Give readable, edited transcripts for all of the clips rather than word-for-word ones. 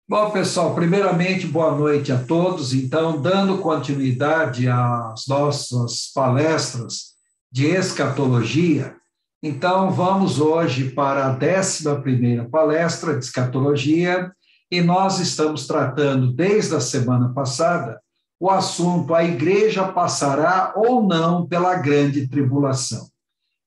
Bom, pessoal, primeiramente, boa noite a todos. Então, dando continuidade às nossas palestras de escatologia, então vamos hoje para a 11ª palestra de escatologia, e nós estamos tratando, desde a semana passada, o assunto: a igreja passará ou não pela grande tribulação.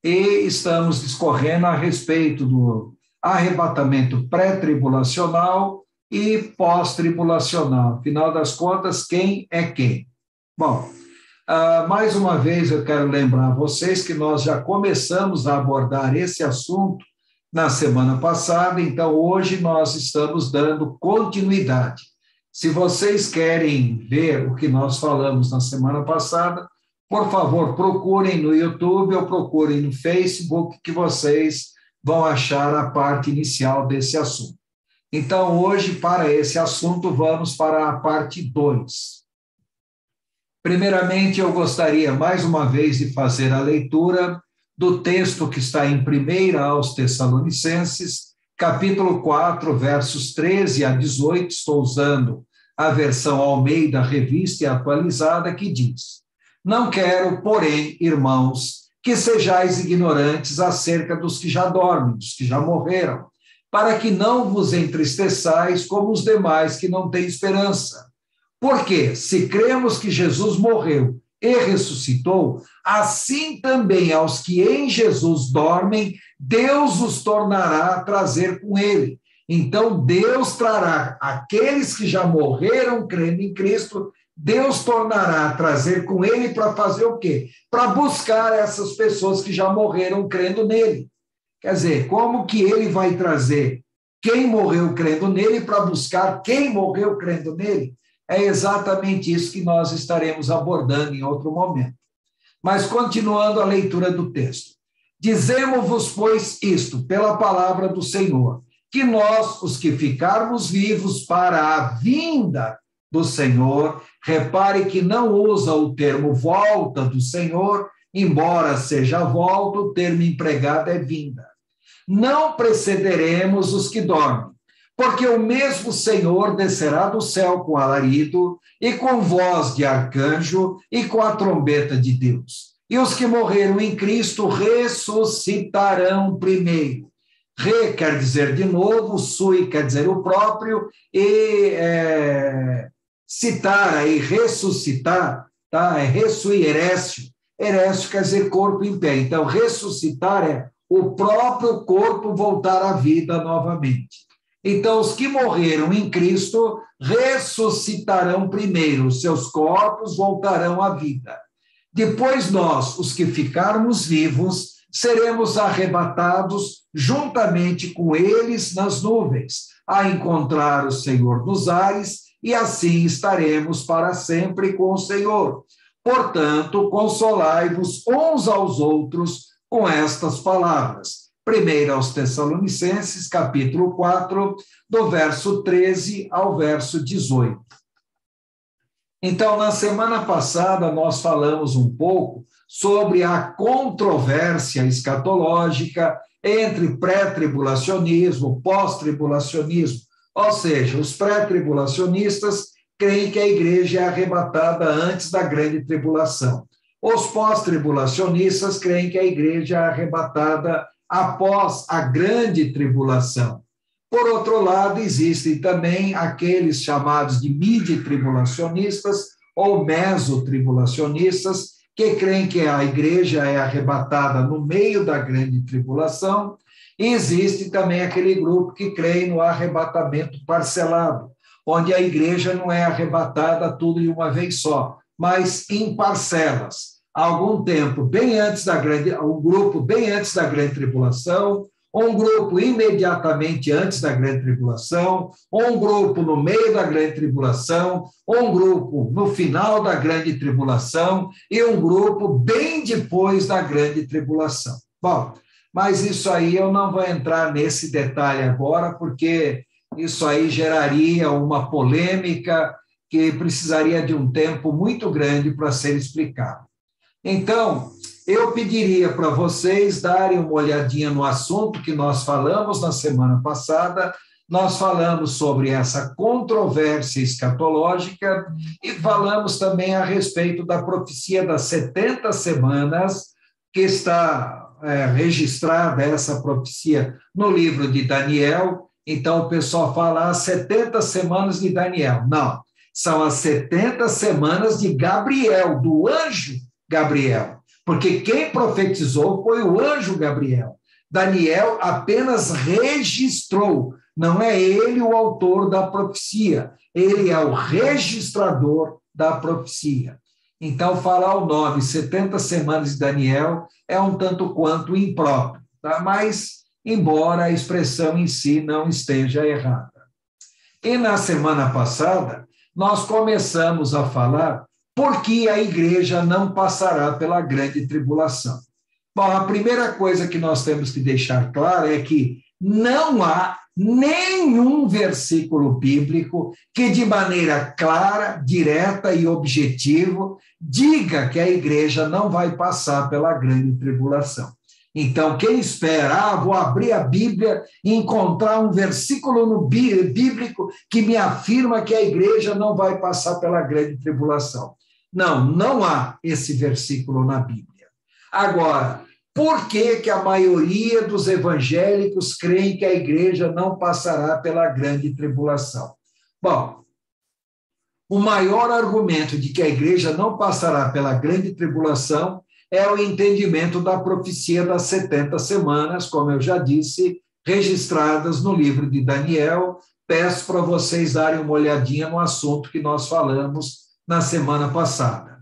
E estamos discorrendo a respeito do arrebatamento pré-tribulacional e pós-tribulacional. Afinal das contas, quem é quem? Bom, mais uma vez eu quero lembrar a vocês que nós já começamos a abordar esse assunto na semana passada, então hoje nós estamos dando continuidade. Se vocês querem ver o que nós falamos na semana passada, por favor, procurem no YouTube ou procurem no Facebook, que vocês vão achar a parte inicial desse assunto. Então, hoje, para esse assunto, vamos para a parte 2. Primeiramente, eu gostaria, mais uma vez, de fazer a leitura do texto que está em 1 aos Tessalonicenses, capítulo 4, versos 13 a 18, estou usando a versão Almeida, revista e atualizada, que diz: Não quero, porém, irmãos, que sejais ignorantes acerca dos que já dormem, dos que já morreram, para que não vos entristeçais como os demais que não têm esperança. Porque, se cremos que Jesus morreu e ressuscitou, assim também aos que em Jesus dormem, Deus os tornará a trazer com ele. Então, Deus trará aqueles que já morreram crendo em Cristo, Deus tornará a trazer com ele para fazer o quê? Para buscar essas pessoas que já morreram crendo nele. Quer dizer, como que ele vai trazer quem morreu crendo nele para buscar quem morreu crendo nele? É exatamente isso que nós estaremos abordando em outro momento. Mas continuando a leitura do texto. Dizemos-vos, pois, isto, pela palavra do Senhor, que nós, os que ficarmos vivos para a vinda do Senhor, repare que não usa o termo volta do Senhor, embora seja volta, o termo empregado é vinda. Não precederemos os que dormem, porque o mesmo Senhor descerá do céu com alarido, e com voz de arcanjo, e com a trombeta de Deus. E os que morreram em Cristo ressuscitarão primeiro. Re quer dizer de novo, sui quer dizer o próprio, e citar aí, ressuscitar, tá? É ressuirécio. Erécio quer dizer corpo em pé. Então, ressuscitar é o próprio corpo voltar à vida novamente. Então, os que morreram em Cristo ressuscitarão primeiro, seus corpos voltarão à vida. Depois nós, os que ficarmos vivos, seremos arrebatados juntamente com eles nas nuvens, a encontrar o Senhor nos ares, e assim estaremos para sempre com o Senhor. Portanto, consolai-vos uns aos outros com estas palavras. 1 aos Tessalonicenses, capítulo 4, do verso 13 ao verso 18. Então, na semana passada, nós falamos um pouco sobre a controvérsia escatológica entre pré-tribulacionismo, pós-tribulacionismo, ou seja, os pré-tribulacionistas creem que a igreja é arrebatada antes da grande tribulação. Os pós-tribulacionistas creem que a igreja é arrebatada após a grande tribulação. Por outro lado, existem também aqueles chamados de midi-tribulacionistas ou mesotribulacionistas, que creem que a igreja é arrebatada no meio da grande tribulação, e existe também aquele grupo que crê no arrebatamento parcelado, onde a igreja não é arrebatada tudo de uma vez só, mas em parcelas. Há algum tempo, um grupo bem antes da grande tribulação, um grupo imediatamente antes da grande tribulação, um grupo no meio da grande tribulação, um grupo no final da grande tribulação e um grupo bem depois da grande tribulação. Bom, mas isso aí eu não vou entrar nesse detalhe agora, porque isso aí geraria uma polêmica que precisaria de um tempo muito grande para ser explicado. Então, eu pediria para vocês darem uma olhadinha no assunto que nós falamos na semana passada, nós falamos sobre essa controvérsia escatológica e falamos também a respeito da profecia das 70 semanas, que está registrada essa profecia no livro de Daniel. Então, o pessoal fala as 70 semanas de Daniel. Não, são as 70 semanas de Gabriel, do anjo Gabriel, porque quem profetizou foi o anjo Gabriel. Daniel apenas registrou, não é ele o autor da profecia, ele é o registrador da profecia. Então, falar o nome 70 semanas de Daniel é um tanto quanto impróprio, tá? Mas, embora a expressão em si não esteja errada. E na semana passada, nós começamos a falar por que a igreja não passará pela grande tribulação. Bom, a primeira coisa que nós temos que deixar claro é que não há nenhum versículo bíblico que, de maneira clara, direta e objetiva, diga que a igreja não vai passar pela grande tribulação. Então, quem espera, vou abrir a Bíblia e encontrar um versículo bíblico que me afirma que a igreja não vai passar pela grande tribulação. Não, não há esse versículo na Bíblia. Agora, por que a maioria dos evangélicos creem que a igreja não passará pela grande tribulação? Bom, o maior argumento de que a igreja não passará pela grande tribulação é o entendimento da profecia das 70 semanas, como eu já disse, registradas no livro de Daniel. Peço para vocês darem uma olhadinha no assunto que nós falamos na semana passada.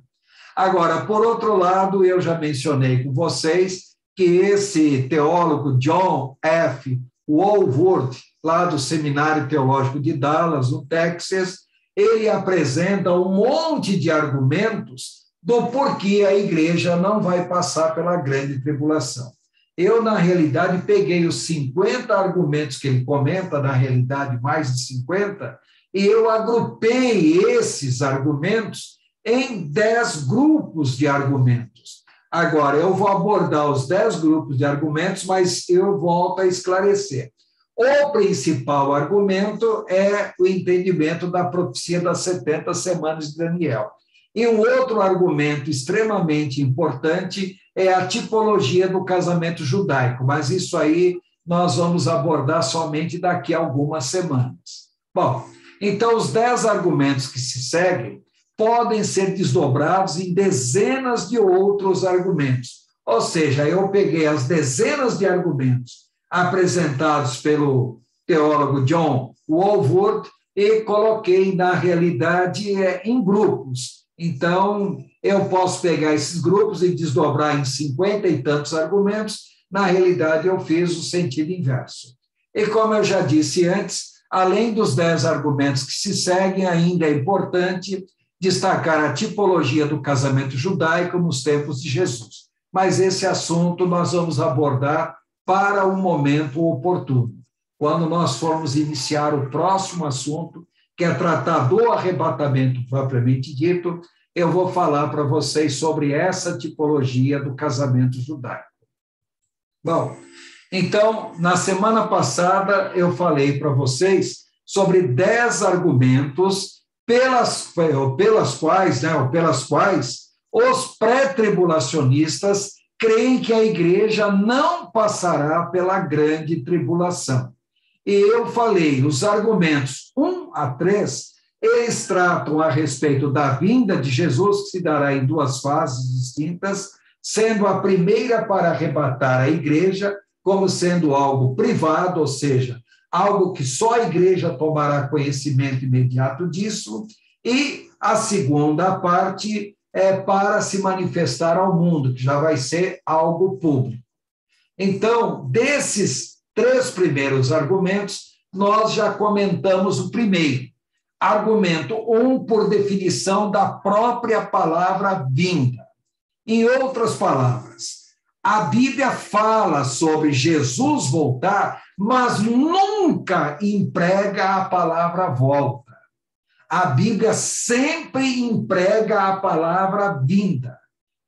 Agora, por outro lado, eu já mencionei com vocês que esse teólogo John F. Walworth, lá do Seminário Teológico de Dallas, no Texas, ele apresenta um monte de argumentos do porquê a igreja não vai passar pela grande tribulação. Eu, na realidade, peguei os 50 argumentos que ele comenta, na realidade, mais de 50, e eu agrupei esses argumentos em 10 grupos de argumentos. Agora, eu vou abordar os 10 grupos de argumentos, mas eu volto a esclarecer. O principal argumento é o entendimento da profecia das 70 semanas de Daniel. E um outro argumento extremamente importante é a tipologia do casamento judaico, mas isso aí nós vamos abordar somente daqui a algumas semanas. Bom, então os 10 argumentos que se seguem podem ser desdobrados em dezenas de outros argumentos. Ou seja, eu peguei as dezenas de argumentos apresentados pelo teólogo John Walworth e coloquei, na realidade, em grupos. Então, eu posso pegar esses grupos e desdobrar em 50 e tantos argumentos. Na realidade, eu fiz o sentido inverso. E como eu já disse antes, além dos 10 argumentos que se seguem, ainda é importante destacar a tipologia do casamento judaico nos tempos de Jesus. Mas esse assunto nós vamos abordar para um momento oportuno, quando nós formos iniciar o próximo assunto, que é tratar do arrebatamento propriamente dito. Eu vou falar para vocês sobre essa tipologia do casamento judaico. Bom, então, na semana passada, eu falei para vocês sobre 10 argumentos pelas quais os pré-tribulacionistas creem que a igreja não passará pela grande tribulação. E eu falei, os argumentos 1 a 3, eles tratam a respeito da vinda de Jesus, que se dará em 2 fases distintas, sendo a primeira para arrebatar a igreja, como sendo algo privado, ou seja, algo que só a igreja tomará conhecimento imediato disso, e a segunda parte é para se manifestar ao mundo, que já vai ser algo público. Então, desses 3 primeiros argumentos, nós já comentamos o primeiro. Argumento 1, por definição da própria palavra vinda. Em outras palavras, a Bíblia fala sobre Jesus voltar, mas nunca emprega a palavra volta. A Bíblia sempre emprega a palavra vinda.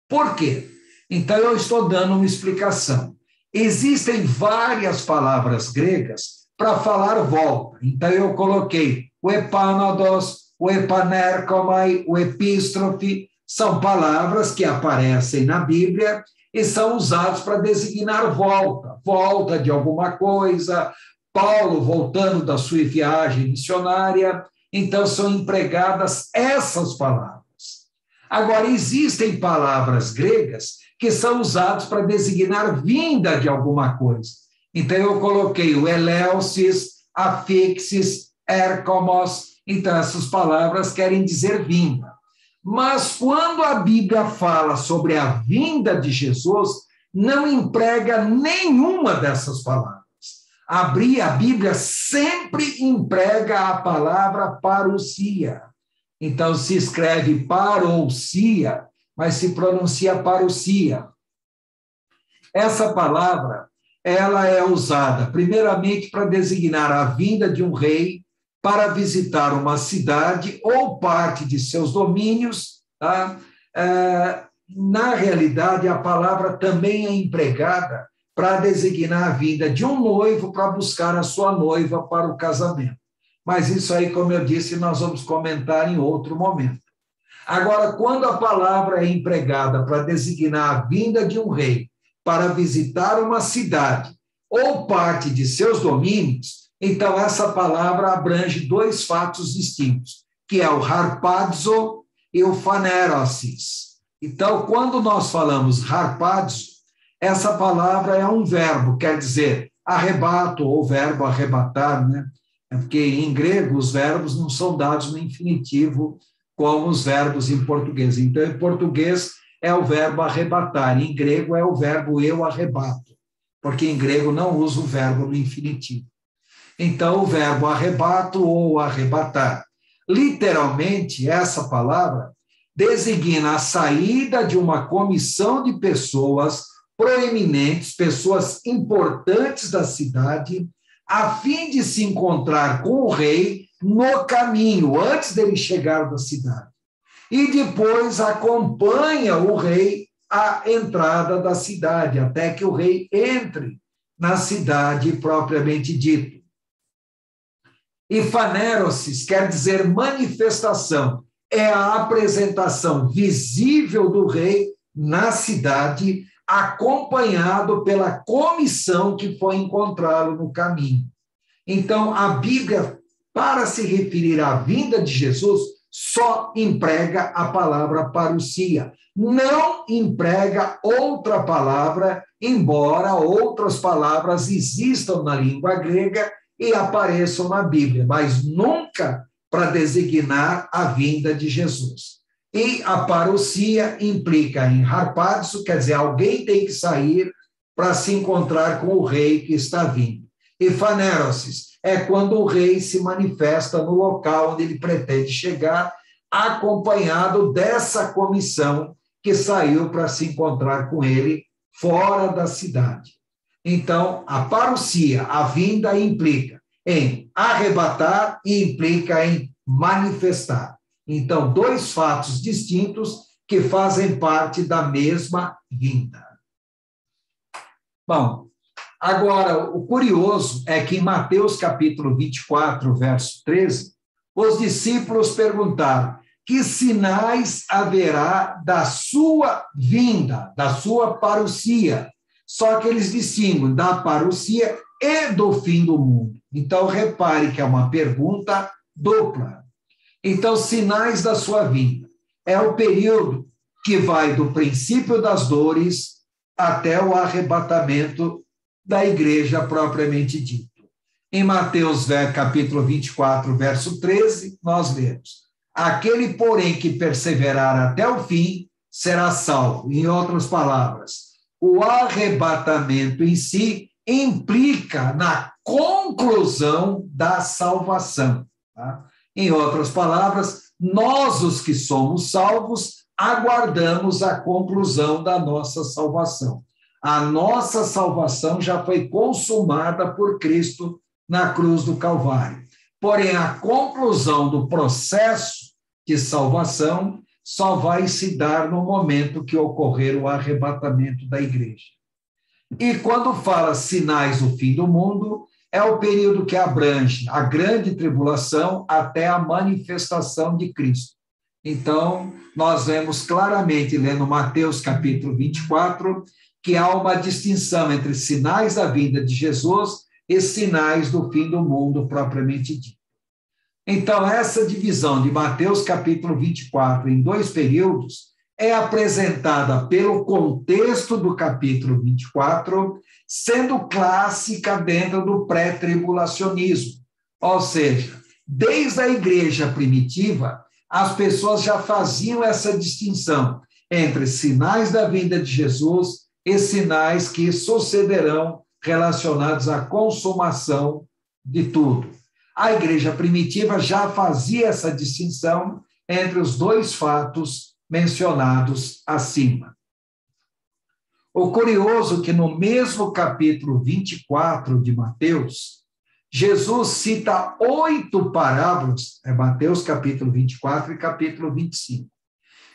Por quê? Então, eu estou dando uma explicação. Existem várias palavras gregas para falar volta. Então, eu coloquei o epánodos, o epanerkomai, o epístrofe, são palavras que aparecem na Bíblia e são usados para designar volta, volta de alguma coisa, Paulo voltando da sua viagem missionária. Então, são empregadas essas palavras. Agora, existem palavras gregas que são usadas para designar vinda de alguma coisa. Então, eu coloquei o eleusis, afixis, erkomos. Então, essas palavras querem dizer vinda. Mas, quando a Bíblia fala sobre a vinda de Jesus, não emprega nenhuma dessas palavras. A Bíblia sempre emprega a palavra parousia. Então, se escreve parousia, mas se pronuncia parousia. Essa palavra, ela é usada, primeiramente, para designar a vinda de um rei para visitar uma cidade ou parte de seus domínios. Tá? Na realidade, a palavra também é empregada para designar a vinda de um noivo para buscar a sua noiva para o casamento. Mas isso aí, como eu disse, nós vamos comentar em outro momento. Agora, quando a palavra é empregada para designar a vinda de um rei para visitar uma cidade ou parte de seus domínios, então essa palavra abrange dois fatos distintos, que é o harpazo e o phanerosis. Então, quando nós falamos harpazo, essa palavra é um verbo, quer dizer arrebato, ou verbo arrebatar, né? É porque em grego os verbos não são dados no infinitivo como os verbos em português. Então, em português é o verbo arrebatar, em grego é o verbo eu arrebato, porque em grego não usa o verbo no infinitivo. Então, o verbo arrebato ou arrebatar. Literalmente, essa palavra designa a saída de uma comissão de pessoas proeminentes, pessoas importantes da cidade, a fim de se encontrar com o rei no caminho, antes dele chegar da cidade. E depois acompanha o rei à entrada da cidade, até que o rei entre na cidade propriamente dito. E phanerosis quer dizer manifestação, é a apresentação visível do rei na cidade, acompanhado pela comissão que foi encontrá-lo no caminho. Então, a Bíblia, para se referir à vinda de Jesus, só emprega a palavra parousia, não emprega outra palavra, embora outras palavras existam na língua grega e apareçam na Bíblia, mas nunca para designar a vinda de Jesus. E a parousia implica em harpazo, quer dizer, alguém tem que sair para se encontrar com o rei que está vindo. E phanerosis é quando o rei se manifesta no local onde ele pretende chegar, acompanhado dessa comissão que saiu para se encontrar com ele fora da cidade. Então, a parousia, a vinda, implica em arrebatar e implica em manifestar. Então, dois fatos distintos que fazem parte da mesma vinda. Bom, agora, o curioso é que em Mateus capítulo 24, verso 13, os discípulos perguntaram: que sinais haverá da sua vinda, da sua parousia? Só que eles distinguem da parousia e do fim do mundo. Então, repare que é uma pergunta dupla. Então, sinais da sua vinda. É o período que vai do princípio das dores até o arrebatamento da igreja propriamente dito. Em Mateus capítulo 24, verso 13, nós lemos: aquele, porém, que perseverar até o fim, será salvo. Em outras palavras, o arrebatamento em si implica na conclusão da salvação. Tá? Em outras palavras, nós, os que somos salvos, aguardamos a conclusão da nossa salvação. A nossa salvação já foi consumada por Cristo na cruz do Calvário. Porém, a conclusão do processo de salvação só vai se dar no momento que ocorrer o arrebatamento da igreja. E quando fala sinais do fim do mundo, é o período que abrange a grande tribulação até a manifestação de Cristo. Então, nós vemos claramente, lendo Mateus capítulo 24, que há uma distinção entre sinais da vinda de Jesus e sinais do fim do mundo propriamente dito. Então, essa divisão de Mateus capítulo 24 em dois períodos é apresentada pelo contexto do capítulo 24, sendo clássica dentro do pré-tribulacionismo. Ou seja, desde a igreja primitiva, as pessoas já faziam essa distinção entre sinais da vinda de Jesus e sinais que sucederão relacionados à consumação de tudo. A igreja primitiva já fazia essa distinção entre os dois fatos mencionados acima. O curioso é que no mesmo capítulo 24 de Mateus, Jesus cita 8 parábolas, é Mateus capítulo 24 e capítulo 25.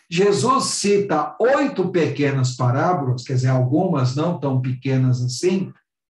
Jesus cita 8 pequenas parábolas, quer dizer, algumas não tão pequenas assim,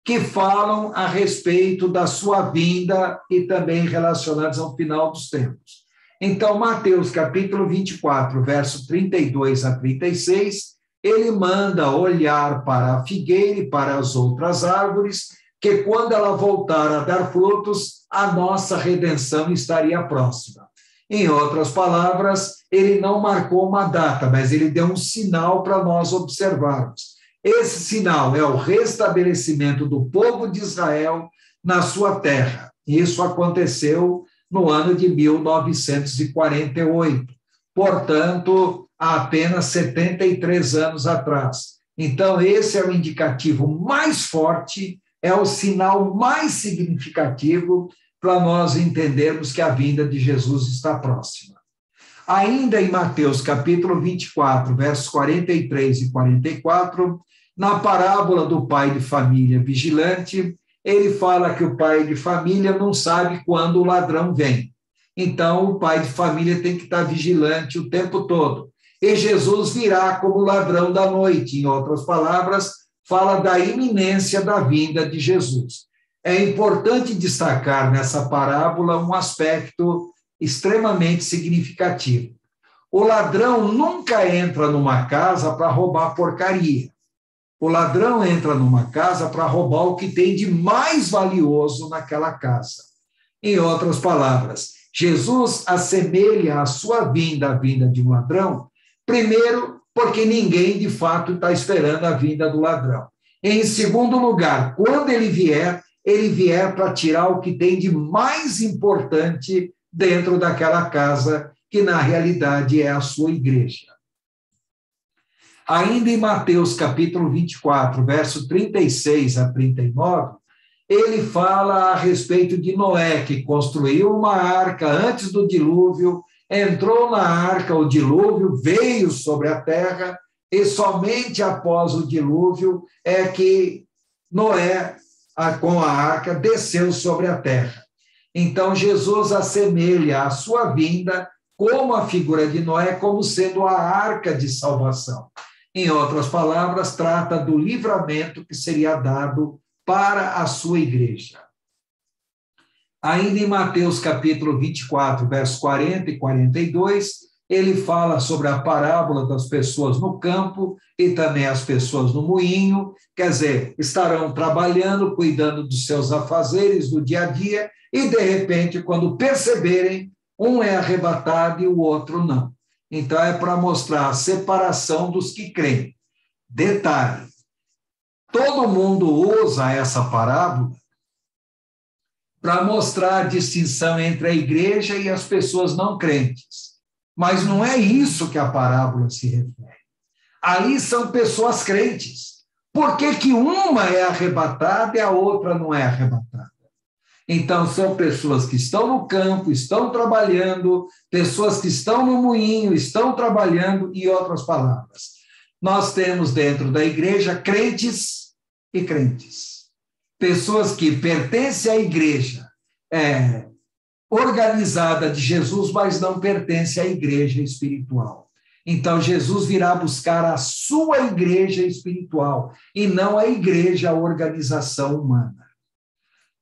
que falam a respeito da sua vinda e também relacionadas ao final dos tempos. Então, Mateus capítulo 24, verso 32 a 36, ele manda olhar para a figueira e para as outras árvores, que quando ela voltar a dar frutos, a nossa redenção estaria próxima. Em outras palavras, ele não marcou uma data, mas ele deu um sinal para nós observarmos. Esse sinal é o restabelecimento do povo de Israel na sua terra. Isso aconteceu no ano de 1948, portanto, há apenas 73 anos atrás. Então, esse é o indicativo mais forte, é o sinal mais significativo para nós entendermos que a vinda de Jesus está próxima. Ainda em Mateus capítulo 24, versos 43 e 44, na parábola do pai de família vigilante, ele fala que o pai de família não sabe quando o ladrão vem. Então, o pai de família tem que estar vigilante o tempo todo. E Jesus virá como ladrão da noite. Em outras palavras, fala da iminência da vinda de Jesus. É importante destacar nessa parábola um aspecto extremamente significativo. O ladrão nunca entra numa casa para roubar porcaria. O ladrão entra numa casa para roubar o que tem de mais valioso naquela casa. Em outras palavras, Jesus assemelha a sua vinda à vinda de um ladrão, primeiro, porque ninguém de fato está esperando a vinda do ladrão. Em segundo lugar, quando ele vier para tirar o que tem de mais importante dentro daquela casa, que na realidade é a sua igreja. Ainda em Mateus capítulo 24, verso 36 a 39, ele fala a respeito de Noé, que construiu uma arca antes do dilúvio, entrou na arca, o dilúvio veio sobre a terra, e somente após o dilúvio é que Noé, com a arca, desceu sobre a terra. Então, Jesus assemelha a sua vinda, como a figura de Noé, como sendo a arca de salvação. Em outras palavras, trata do livramento que seria dado para a sua igreja. Ainda em Mateus capítulo 24, versos 40 e 42, ele fala sobre a parábola das pessoas no campo e também as pessoas no moinho, quer dizer, estarão trabalhando, cuidando dos seus afazeres do dia a dia, e de repente, quando perceberem, um é arrebatado e o outro não. Então, é para mostrar a separação dos que creem. Detalhe, todo mundo usa essa parábola para mostrar a distinção entre a igreja e as pessoas não crentes. Mas não é isso que a parábola se refere. Ali são pessoas crentes. Por que que uma é arrebatada e a outra não é arrebatada? Então, são pessoas que estão no campo, estão trabalhando, pessoas que estão no moinho, estão trabalhando, em outras palavras. Nós temos dentro da igreja crentes e crentes. Pessoas que pertencem à igreja organizada de Jesus, mas não pertencem à igreja espiritual. Então, Jesus virá buscar a sua igreja espiritual, e não a igreja, a organização humana.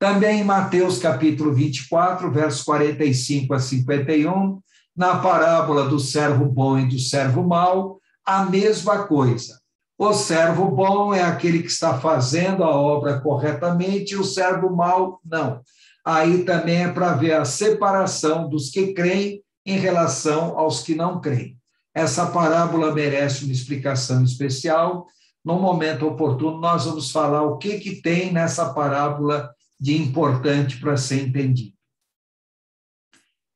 Também em Mateus capítulo 24, versos 45 a 51, na parábola do servo bom e do servo mau, a mesma coisa. O servo bom é aquele que está fazendo a obra corretamente, e o servo mau, não. Aí também é para ver a separação dos que creem em relação aos que não creem. Essa parábola merece uma explicação especial. No momento oportuno, nós vamos falar o que tem nessa parábola de importante para ser entendido.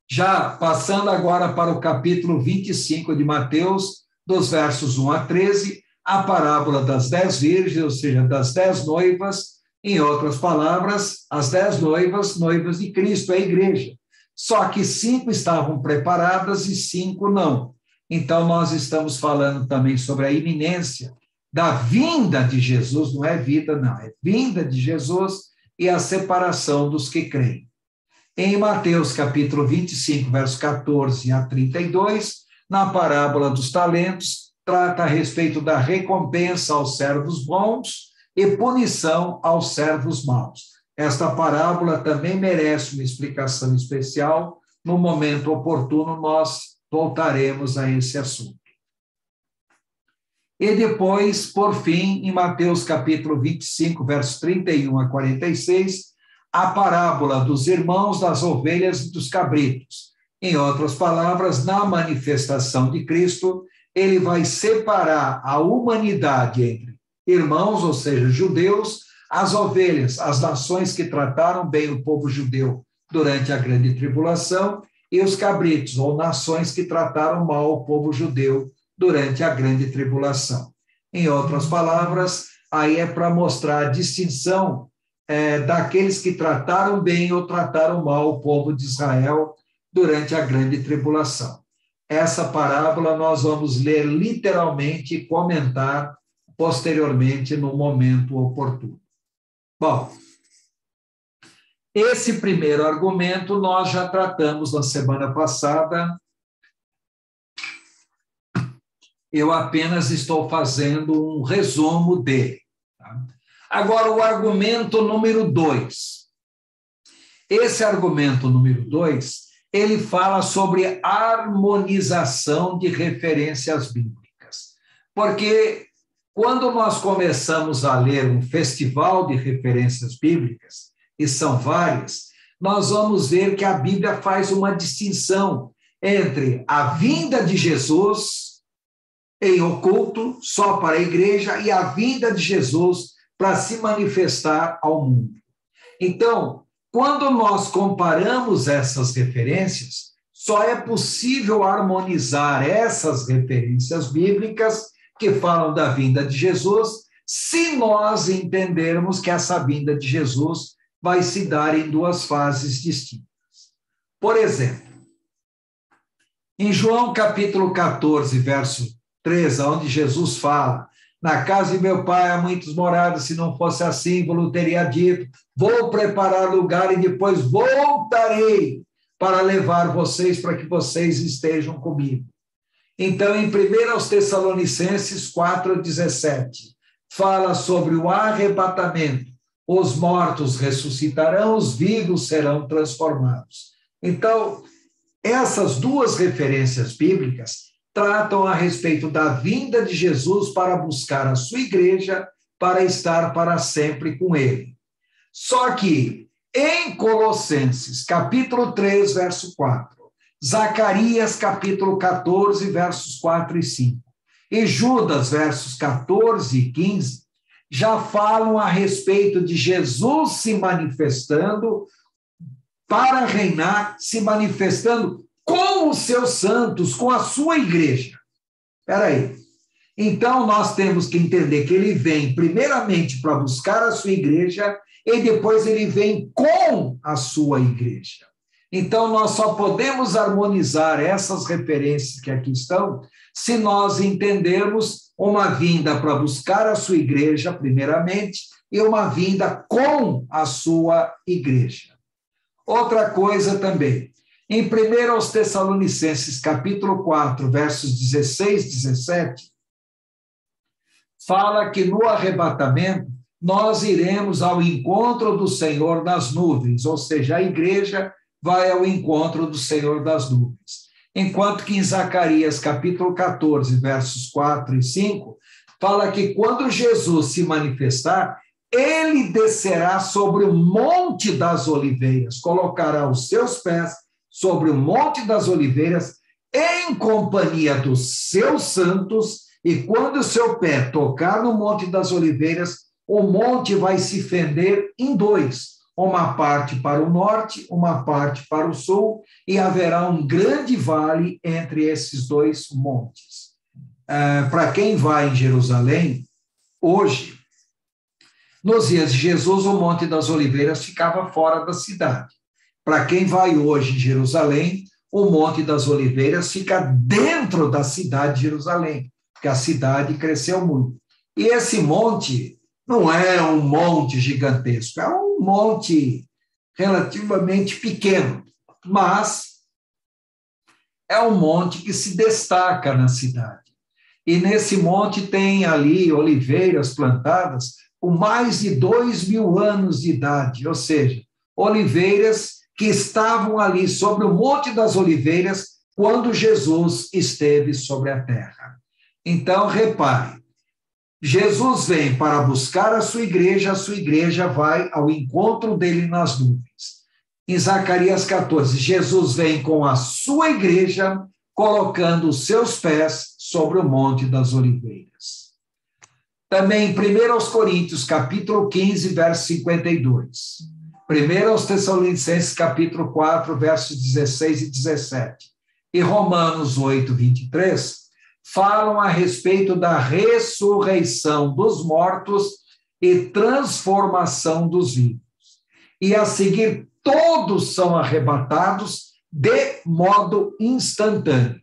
Já passando agora para o capítulo 25 de Mateus, dos versos 1 a 13, a parábola das 10 virgens, ou seja, das 10 noivas, em outras palavras, as 10 noivas, noivas de Cristo, a igreja. Só que 5 estavam preparadas e 5 não. Então, nós estamos falando também sobre a iminência da vinda de Jesus, não é vida, não, é vinda de Jesus e a separação dos que creem. Em Mateus capítulo 25, versos 14 a 32, na parábola dos talentos, trata a respeito da recompensa aos servos bons e punição aos servos maus. Esta parábola também merece uma explicação especial. No momento oportuno, nós voltaremos a esse assunto. E depois, por fim, em Mateus capítulo 25, versos 31 a 46, a parábola dos irmãos das ovelhas e dos cabritos. Em outras palavras, na manifestação de Cristo, ele vai separar a humanidade entre irmãos, ou seja, judeus, as ovelhas, as nações que trataram bem o povo judeu durante a grande tribulação, e os cabritos, ou nações que trataram mal o povo judeu durante a grande tribulação. Em outras palavras, aí é para mostrar a distinção daqueles que trataram bem ou trataram mal o povo de Israel durante a grande tribulação. Essa parábola nós vamos ler literalmente e comentar posteriormente no momento oportuno. Bom, esse primeiro argumento nós já tratamos na semana passada. Eu apenas estou fazendo um resumo dele. Tá? Agora, o argumento número 2. Esse argumento número 2, ele fala sobre harmonização de referências bíblicas. Porque quando nós começamos a ler um festival de referências bíblicas, e são várias, nós vamos ver que a Bíblia faz uma distinção entre a vinda de Jesus em oculto, só para a igreja, e a vinda de Jesus para se manifestar ao mundo. Então, quando nós comparamos essas referências, só é possível harmonizar essas referências bíblicas que falam da vinda de Jesus, se nós entendermos que essa vinda de Jesus vai se dar em duas fases distintas. Por exemplo, em João capítulo 14, verso 3, onde Jesus fala: na casa de meu pai há muitas moradas, se não fosse assim, eu teria dito, vou preparar lugar e depois voltarei para levar vocês, para que vocês estejam comigo. Então, em 1 Tessalonicenses 4,17, fala sobre o arrebatamento. Os mortos ressuscitarão, os vivos serão transformados. Então, essas duas referências bíblicas tratam a respeito da vinda de Jesus para buscar a sua igreja, para estar para sempre com ele. Só que, em Colossenses, capítulo 3, verso 4, Zacarias, capítulo 14, versos 4 e 5, e Judas, versos 14 e 15, já falam a respeito de Jesus se manifestando para reinar, se manifestando com os seus santos, com a sua igreja. Espera aí. Então, nós temos que entender que ele vem primeiramente para buscar a sua igreja e depois ele vem com a sua igreja. Então, nós só podemos harmonizar essas referências que aqui estão se nós entendermos uma vinda para buscar a sua igreja, primeiramente, e uma vinda com a sua igreja. Outra coisa também, em 1 Tessalonicenses, capítulo 4, versos 16 e 17, fala que no arrebatamento nós iremos ao encontro do Senhor nas nuvens, ou seja, a igreja vai ao encontro do Senhor das nuvens. Enquanto que em Zacarias, capítulo 14, versos 4 e 5, fala que quando Jesus se manifestar, ele descerá sobre o Monte das Oliveiras, colocará os seus pés sobre o Monte das Oliveiras, em companhia dos seus santos, e quando o seu pé tocar no Monte das Oliveiras, o monte vai se fender em dois, uma parte para o norte, uma parte para o sul, e haverá um grande vale entre esses dois montes. Para quem vai em Jerusalém, hoje, nos dias de Jesus, o Monte das Oliveiras ficava fora da cidade. Para quem vai hoje em Jerusalém, o Monte das Oliveiras fica dentro da cidade de Jerusalém, porque a cidade cresceu muito. E esse monte não é um monte gigantesco, é um monte relativamente pequeno, mas é um monte que se destaca na cidade. E nesse monte tem ali oliveiras plantadas com mais de 2.000 anos de idade, ou seja, oliveiras que estavam ali sobre o Monte das Oliveiras quando Jesus esteve sobre a terra. Então, repare, Jesus vem para buscar a sua igreja vai ao encontro dele nas nuvens. Em Zacarias 14, Jesus vem com a sua igreja, colocando os seus pés sobre o Monte das Oliveiras. Também em 1 Coríntios, capítulo 15, verso 52. 1 Tessalonicenses, capítulo 4, versos 16 e 17. E Romanos 8, 23, falam a respeito da ressurreição dos mortos e transformação dos vivos. E a seguir, todos são arrebatados de modo instantâneo.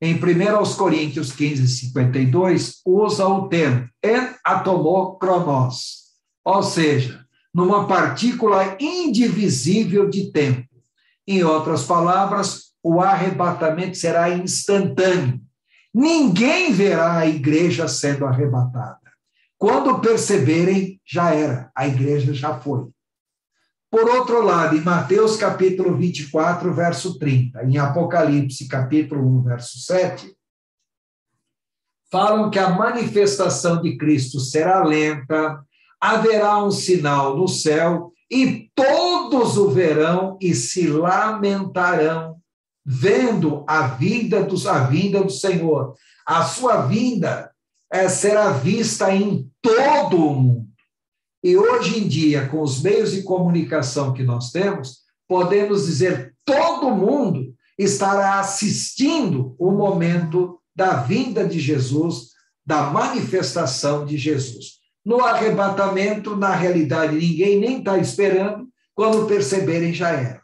Em 1 Coríntios 15, 52, usa o termo en atomokronos, ou seja, numa partícula indivisível de tempo. Em outras palavras, o arrebatamento será instantâneo. Ninguém verá a igreja sendo arrebatada. Quando perceberem, já era, a igreja já foi. Por outro lado, em Mateus capítulo 24, verso 30, em Apocalipse capítulo 1, verso 7, falam que a manifestação de Cristo será lenta, haverá um sinal no céu e todos o verão e se lamentarão, vendo a vinda do Senhor. A sua vinda será vista em todo o mundo. E hoje em dia, com os meios de comunicação que nós temos, podemos dizer todo mundo estará assistindo o momento da vinda de Jesus, da manifestação de Jesus. No arrebatamento, na realidade, ninguém nem está esperando, quando perceberem já era.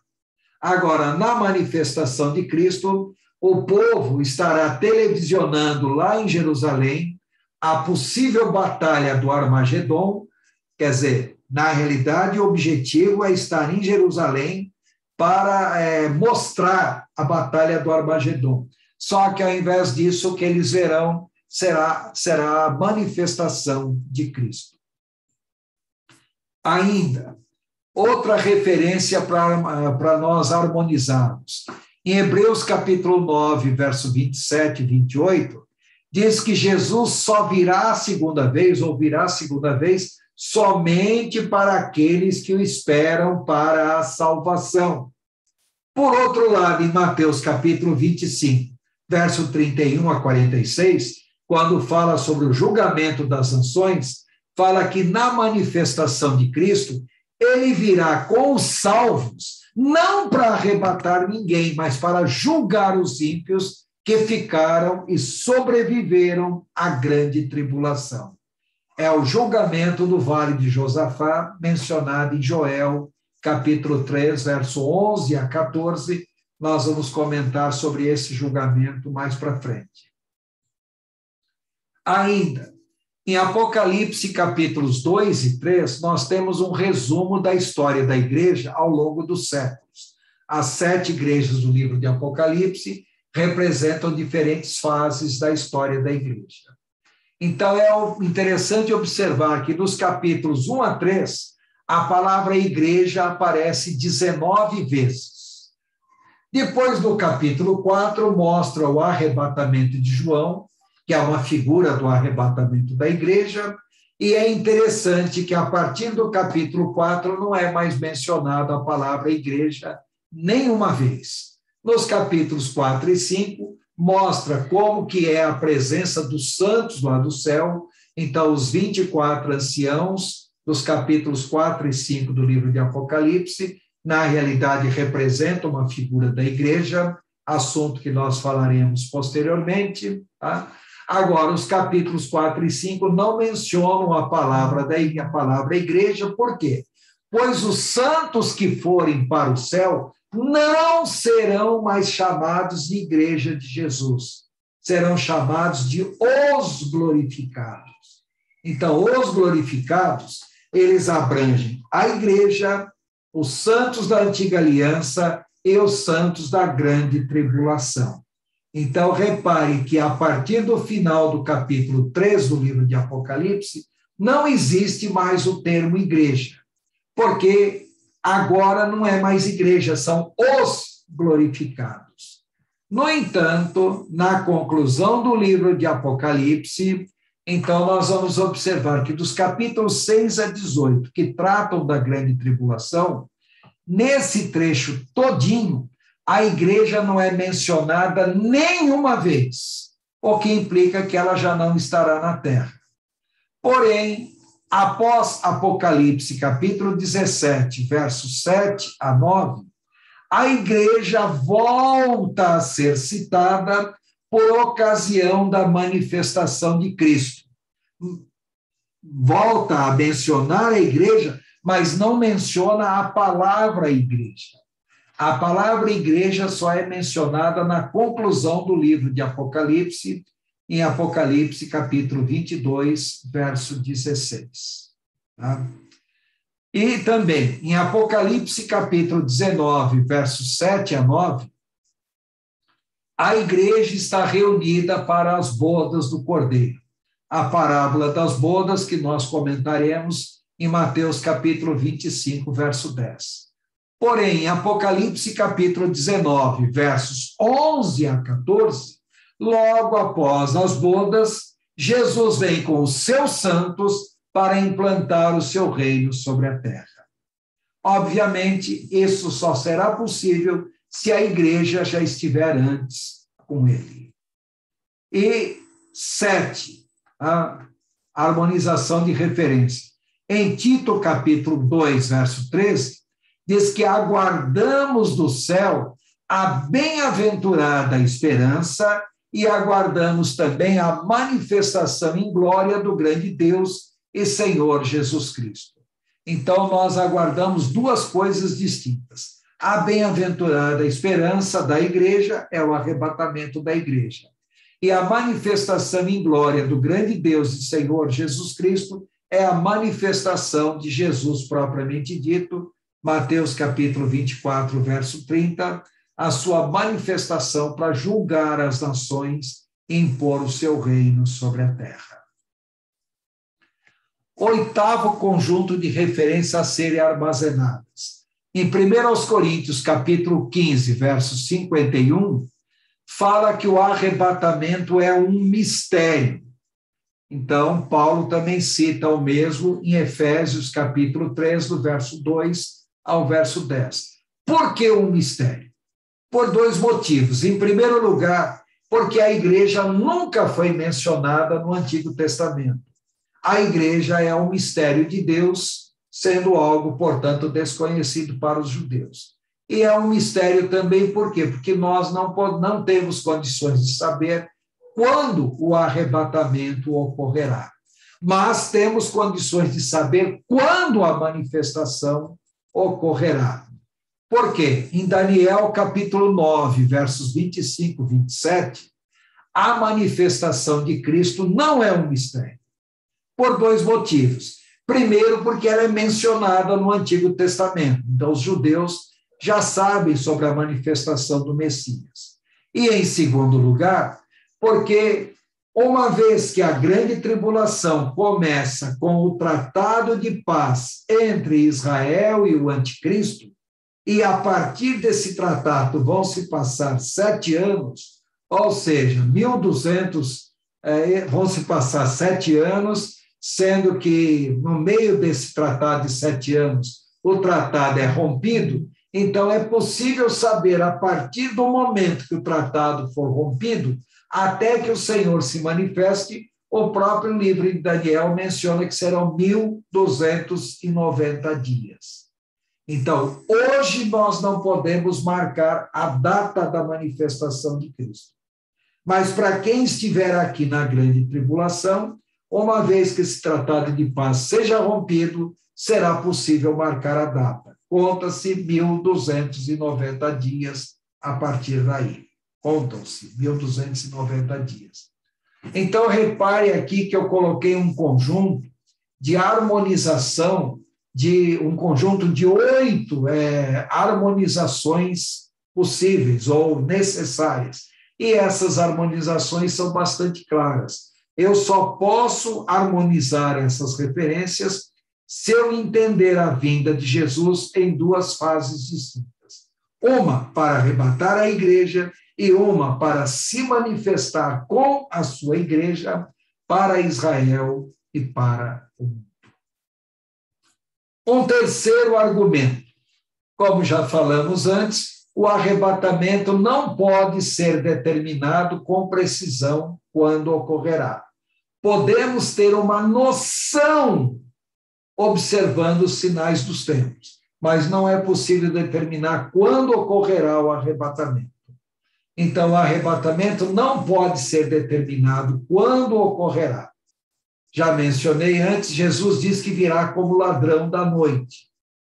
Agora, na manifestação de Cristo, o povo estará televisionando lá em Jerusalém a possível batalha do Armagedon. Quer dizer, na realidade, o objetivo é estar em Jerusalém para mostrar a batalha do Armagedon. Só que, ao invés disso, o que eles verão será a manifestação de Cristo. Ainda, outra referência para nós harmonizarmos. Em Hebreus capítulo 9, verso 27 e 28, diz que Jesus só virá a segunda vez, somente para aqueles que o esperam para a salvação. Por outro lado, em Mateus capítulo 25, verso 31 a 46, quando fala sobre o julgamento das nações, fala que na manifestação de Cristo, ele virá com os salvos, não para arrebatar ninguém, mas para julgar os ímpios que ficaram e sobreviveram à grande tribulação. É o julgamento do Vale de Josafá, mencionado em Joel, capítulo 3, verso 11 a 14. Nós vamos comentar sobre esse julgamento mais para frente. Ainda, em Apocalipse, capítulos 2 e 3, nós temos um resumo da história da igreja ao longo dos séculos. As 7 igrejas do livro de Apocalipse representam diferentes fases da história da igreja. Então, é interessante observar que nos capítulos 1 a 3, a palavra igreja aparece 19 vezes. Depois, no capítulo 4, mostra o arrebatamento de João, que é uma figura do arrebatamento da igreja, e é interessante que, a partir do capítulo 4, não é mais mencionada a palavra igreja nenhuma vez. Nos capítulos 4 e 5, mostra como que é a presença dos santos lá do céu. Então, os 24 anciãos, dos capítulos 4 e 5 do livro de Apocalipse, na realidade representam uma figura da igreja, assunto que nós falaremos posteriormente, tá? Agora, os capítulos 4 e 5 não mencionam a palavra igreja, por quê? Pois os santos que forem para o céu não serão mais chamados de igreja de Jesus, serão chamados de os glorificados. Então, os glorificados, eles abrangem a igreja, os santos da antiga aliança e os santos da grande tribulação. Então, repare que a partir do final do capítulo 3 do livro de Apocalipse, não existe mais o termo igreja, porque agora não é mais igreja, são os glorificados. No entanto, na conclusão do livro de Apocalipse, então nós vamos observar que dos capítulos 6 a 18, que tratam da grande tribulação, nesse trecho todinho, a igreja não é mencionada nenhuma vez, o que implica que ela já não estará na terra. Porém, após Apocalipse, capítulo 17, versos 7 a 9, a igreja volta a ser citada por ocasião da manifestação de Cristo. Volta a mencionar a igreja, mas não menciona a palavra igreja. A palavra igreja só é mencionada na conclusão do livro de Apocalipse, em Apocalipse, capítulo 22, verso 16. Tá? E também, em Apocalipse, capítulo 19, versos 7 a 9, a igreja está reunida para as bodas do Cordeiro. A parábola das bodas que nós comentaremos em Mateus, capítulo 25, verso 10. Porém, em Apocalipse, capítulo 19, versos 11 a 14, logo após as bodas, Jesus vem com os seus santos para implantar o seu reino sobre a terra. Obviamente, isso só será possível se a igreja já estiver antes com ele. E 7, a harmonização de referência. Em Tito, capítulo 2, verso 13, diz que aguardamos do céu a bem-aventurada esperança e aguardamos também a manifestação em glória do grande Deus e Senhor Jesus Cristo. Então, nós aguardamos duas coisas distintas. A bem-aventurada esperança da igreja é o arrebatamento da igreja. E a manifestação em glória do grande Deus e Senhor Jesus Cristo é a manifestação de Jesus propriamente dito, Mateus capítulo 24, verso 30, a sua manifestação para julgar as nações e impor o seu reino sobre a terra. Oitavo conjunto de referências a serem armazenadas. Em 1 Coríntios, capítulo 15, verso 51, fala que o arrebatamento é um mistério. Então, Paulo também cita o mesmo em Efésios, capítulo 3, do verso 2 ao verso 10. Por que um mistério? Por dois motivos. Em primeiro lugar, porque a igreja nunca foi mencionada no Antigo Testamento. A igreja é um mistério de Deus, sendo algo, portanto, desconhecido para os judeus. E é um mistério também, por quê? Porque nós não temos condições de saber quando o arrebatamento ocorrerá. Mas temos condições de saber quando a manifestação ocorrerá. Por quê? Em Daniel, capítulo 9, versos 25 e 27, a manifestação de Cristo não é um mistério. Por dois motivos. Primeiro, porque ela é mencionada no Antigo Testamento. Então, os judeus já sabem sobre a manifestação do Messias. E, em segundo lugar, porque Uma vez que a grande tribulação começa com o tratado de paz entre Israel e o anticristo, e a partir desse tratado vão se passar 7 anos, ou seja, 1200, vão se passar 7 anos, sendo que no meio desse tratado de 7 anos, o tratado é rompido. Então, é possível saber, a partir do momento que o tratado for rompido, até que o Senhor se manifeste. O próprio livro de Daniel menciona que serão 1290 dias. Então, hoje nós não podemos marcar a data da manifestação de Cristo. Mas para quem estiver aqui na grande tribulação, uma vez que esse tratado de paz seja rompido, será possível marcar a data. Conta-se 1290 dias a partir daí. Contam-se 1290 dias. Então, repare aqui que eu coloquei um conjunto de harmonização, um conjunto de 8 harmonizações possíveis ou necessárias. E essas harmonizações são bastante claras. Eu só posso harmonizar essas referências se eu entender a vinda de Jesus em 2 fases distintas. Uma para arrebatar a igreja e uma para se manifestar com a sua igreja para Israel e para o mundo. Um terceiro argumento. Como já falamos antes, o arrebatamento não pode ser determinado com precisão quando ocorrerá. Podemos ter uma noção observando os sinais dos tempos, mas não é possível determinar quando ocorrerá o arrebatamento. Então, o arrebatamento não pode ser determinado quando ocorrerá. Já mencionei antes, Jesus diz que virá como ladrão da noite.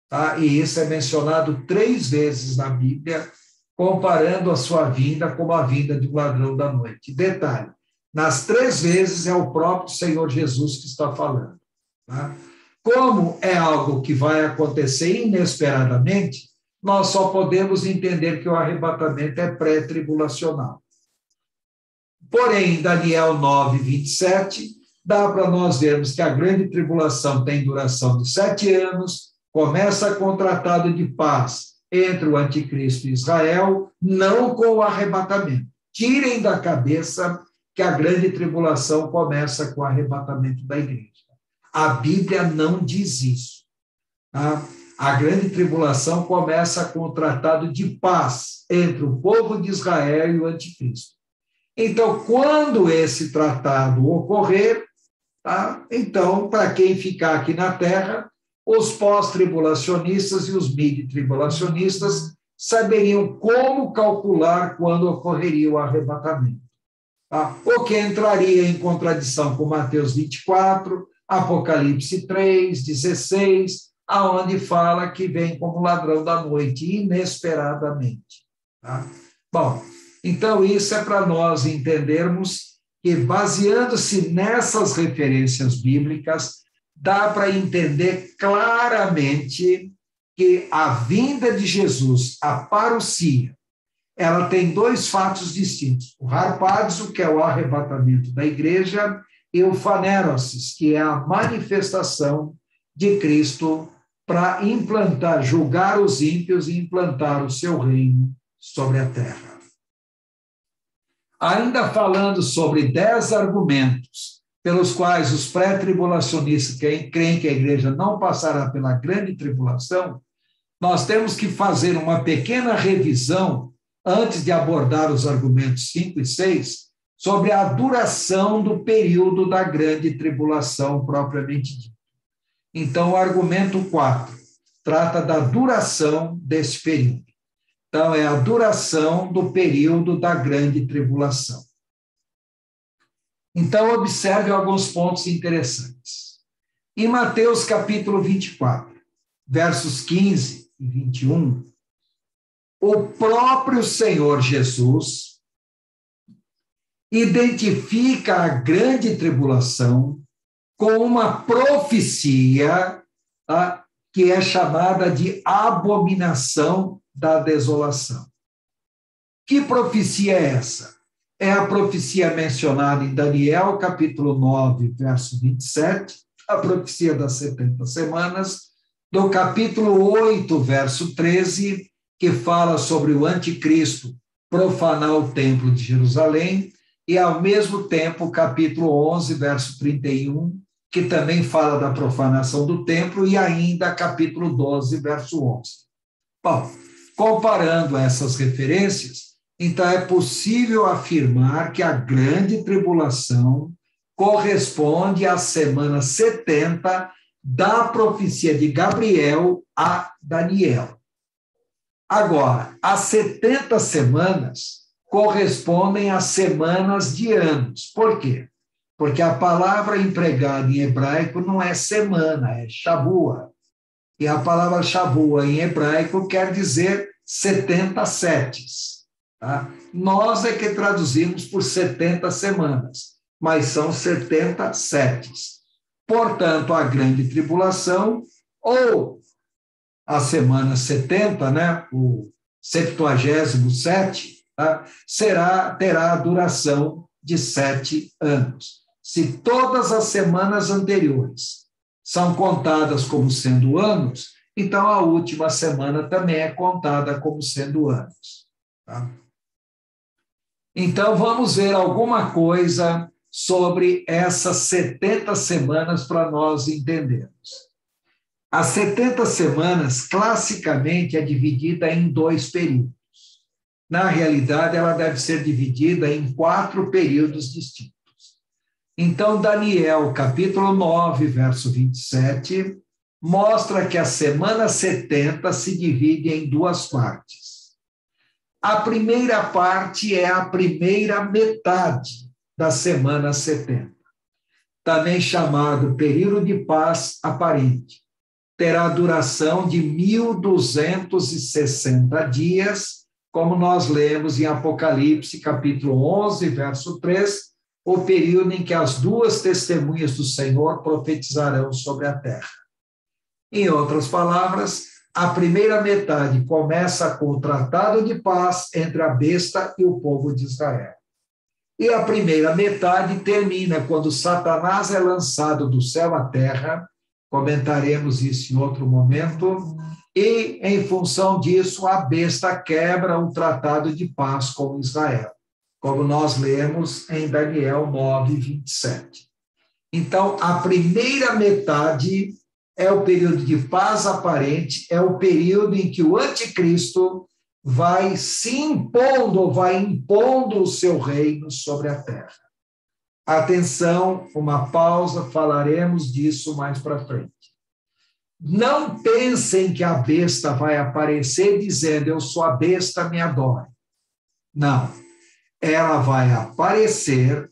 Tá? E isso é mencionado 3 vezes na Bíblia, comparando a sua vinda como a vinda de um ladrão da noite. Detalhe, nas 3 vezes é o próprio Senhor Jesus que está falando. Tá? Como é algo que vai acontecer inesperadamente, nós só podemos entender que o arrebatamento é pré-tribulacional. Porém, Daniel 9, 27, dá para nós vermos que a grande tribulação tem duração de 7 anos, começa com o tratado de paz entre o anticristo e Israel, não com o arrebatamento. Tirem da cabeça que a grande tribulação começa com o arrebatamento da igreja. A Bíblia não diz isso. Tá? A grande tribulação começa com o tratado de paz entre o povo de Israel e o anticristo. Então, quando esse tratado ocorrer, tá? Então, para quem ficar aqui na Terra, os pós-tribulacionistas e os mid-tribulacionistas saberiam como calcular quando ocorreria o arrebatamento. Tá? O que entraria em contradição com Mateus 24, Apocalipse 3, 16, aonde fala que vem como ladrão da noite, inesperadamente. Tá? Bom, então isso é para nós entendermos que, baseando-se nessas referências bíblicas, dá para entender claramente que a vinda de Jesus, a parousia, ela tem 2 fatos distintos. O harpazo, que é o arrebatamento da igreja, e o fanerosis, que é a manifestação de Cristo para implantar, julgar os ímpios e implantar o seu reino sobre a terra. Ainda falando sobre 10 argumentos pelos quais os pré-tribulacionistas creem que a igreja não passará pela grande tribulação, nós temos que fazer uma pequena revisão antes de abordar os argumentos 5 e 6, sobre a duração do período da grande tribulação propriamente dita. Então, o argumento 4 trata da duração desse período. Então, é a duração do período da grande tribulação. Então, observe alguns pontos interessantes. Em Mateus capítulo 24, versos 15 e 21, o próprio Senhor Jesus identifica a grande tribulação com uma profecia, tá, que é chamada de abominação da desolação. Que profecia é essa? é a profecia mencionada em Daniel, capítulo 9, verso 27, a profecia das 70 semanas, do capítulo 8, verso 13, que fala sobre o anticristo profanar o templo de Jerusalém, e, ao mesmo tempo, o capítulo 11, verso 31, que também fala da profanação do templo, e ainda capítulo 12, verso 11. Bom, comparando essas referências, então é possível afirmar que a grande tribulação corresponde à semana 70 da profecia de Gabriel a Daniel. Agora, as 70 semanas correspondem às semanas de anos. Por quê? Porque a palavra empregada em hebraico não é semana, é shavua. E a palavra shavua em hebraico quer dizer 70 setes. Tá? Nós é que traduzimos por 70 semanas, mas são 70 setes. Portanto, a grande tribulação, ou a semana 70, né, o 77, tá, terá a duração de 7 anos. Se todas as semanas anteriores são contadas como sendo anos, então a última semana também é contada como sendo anos. Tá? Então, vamos ver alguma coisa sobre essas 70 semanas para nós entendermos. As 70 semanas, classicamente, é dividida em 2 períodos. Na realidade, ela deve ser dividida em 4 períodos distintos. Então, Daniel, capítulo 9, verso 27, mostra que a semana 70 se divide em 2 partes. A primeira parte é a primeira metade da semana 70, também chamado período de paz aparente. Terá duração de 1.260 dias, como nós lemos em Apocalipse, capítulo 11, verso 3, o período em que as 2 testemunhas do Senhor profetizarão sobre a terra. Em outras palavras, a primeira metade começa com o tratado de paz entre a besta e o povo de Israel. E a primeira metade termina quando Satanás é lançado do céu à terra. Comentaremos isso em outro momento, e, em função disso, a besta quebra o tratado de paz com Israel, como nós lemos em Daniel 9, 27. Então, a primeira metade é o período de paz aparente, é o período em que o anticristo vai se impondo, vai impondo o seu reino sobre a terra. Atenção, uma pausa, falaremos disso mais para frente. Não pensem que a besta vai aparecer dizendo, eu sou a besta, me adore. Não. Ela vai aparecer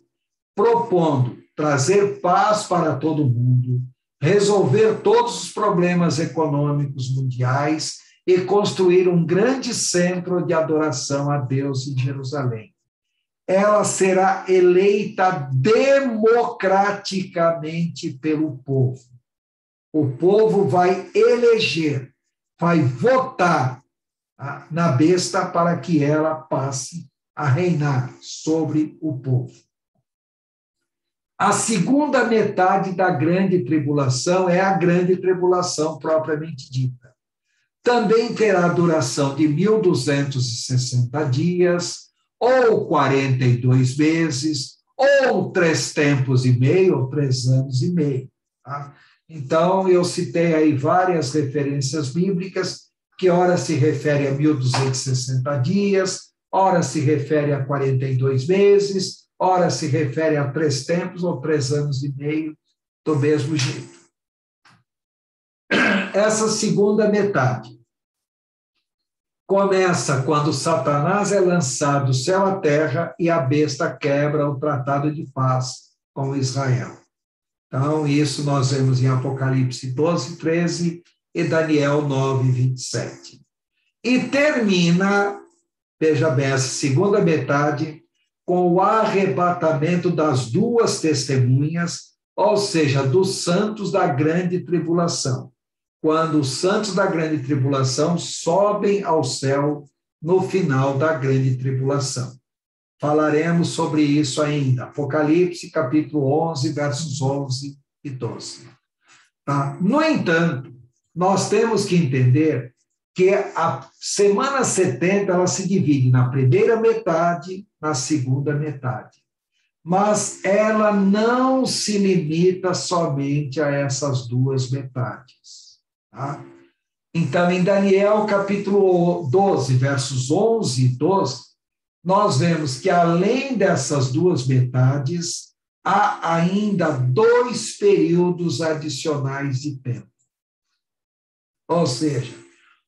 propondo trazer paz para todo mundo, resolver todos os problemas econômicos mundiais e construir um grande centro de adoração a Deus em Jerusalém. Ela será eleita democraticamente pelo povo. O povo vai eleger, vai votar na besta para que ela passe a reinar sobre o povo. A segunda metade da grande tribulação é a grande tribulação propriamente dita. Também terá duração de 1.260 dias, ou 42 meses, ou 3 tempos e meio, ou 3 anos e meio. Tá? Então, eu citei aí várias referências bíblicas, que ora se refere a 1.260 dias, ora se refere a 42 meses, ora se refere a 3 tempos ou 3 anos e meio, do mesmo jeito. Essa segunda metade começa quando Satanás é lançado do céu à terra e a besta quebra o tratado de paz com Israel. Então, isso nós vemos em Apocalipse 12, 13 e Daniel 9, 27. E termina, veja bem, essa segunda metade, com o arrebatamento das 2 testemunhas, ou seja, dos santos da grande tribulação. Quando os santos da grande tribulação sobem ao céu no final da grande tribulação. falaremos sobre isso ainda. Apocalipse, capítulo 11, versos 11 e 12. Tá? No entanto, nós temos que entender que a semana 70 ela se divide na primeira metade, na segunda metade. Mas ela não se limita somente a essas duas metades. Tá? Então, em Daniel, capítulo 12, versos 11 e 12, nós vemos que, além dessas duas metades, há ainda 2 períodos adicionais de tempo. Ou seja,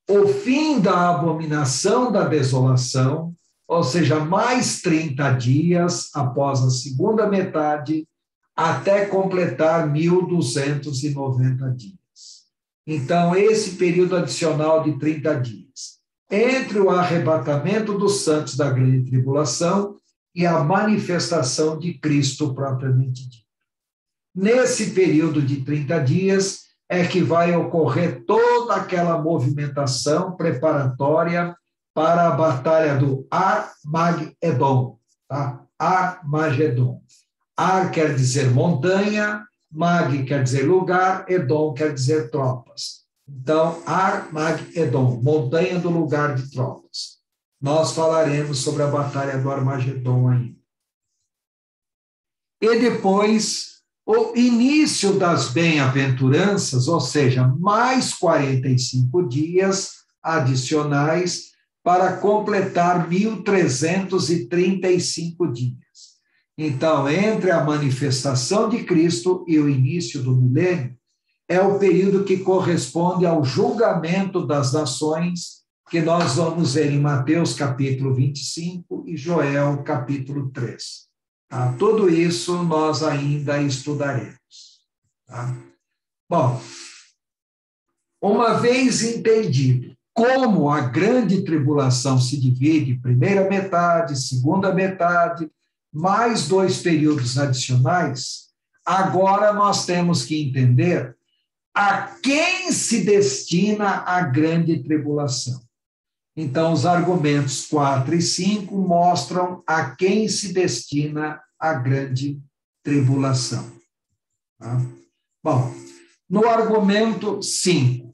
o fim da abominação da desolação, ou seja, mais 30 dias após a segunda metade, até completar 1.290 dias. Então, esse período adicional de 30 dias, entre o arrebatamento dos santos da grande tribulação e a manifestação de Cristo propriamente dita. Nesse período de 30 dias é que vai ocorrer toda aquela movimentação preparatória para a batalha do Armagedon. Tá? Armagedon. Ar quer dizer montanha, Mag quer dizer lugar, Edom quer dizer tropas. Então, Armagedon, montanha do lugar de tropas. Nós falaremos sobre a batalha do Armagedon ainda. E depois, o início das bem-aventuranças, ou seja, mais 45 dias adicionais para completar 1.335 dias. Então, entre a manifestação de Cristo e o início do milênio, é o período que corresponde ao julgamento das nações, que nós vamos ver em Mateus capítulo 25 e Joel capítulo 3. Tá? Tudo isso nós ainda estudaremos. Tá? Bom, uma vez entendido como a grande tribulação se divide, primeira metade, segunda metade, mais 2 períodos adicionais, agora nós temos que entender a quem se destina a grande tribulação. Então, os argumentos 4 e 5 mostram a quem se destina a grande tribulação. Tá? Bom, no argumento 5,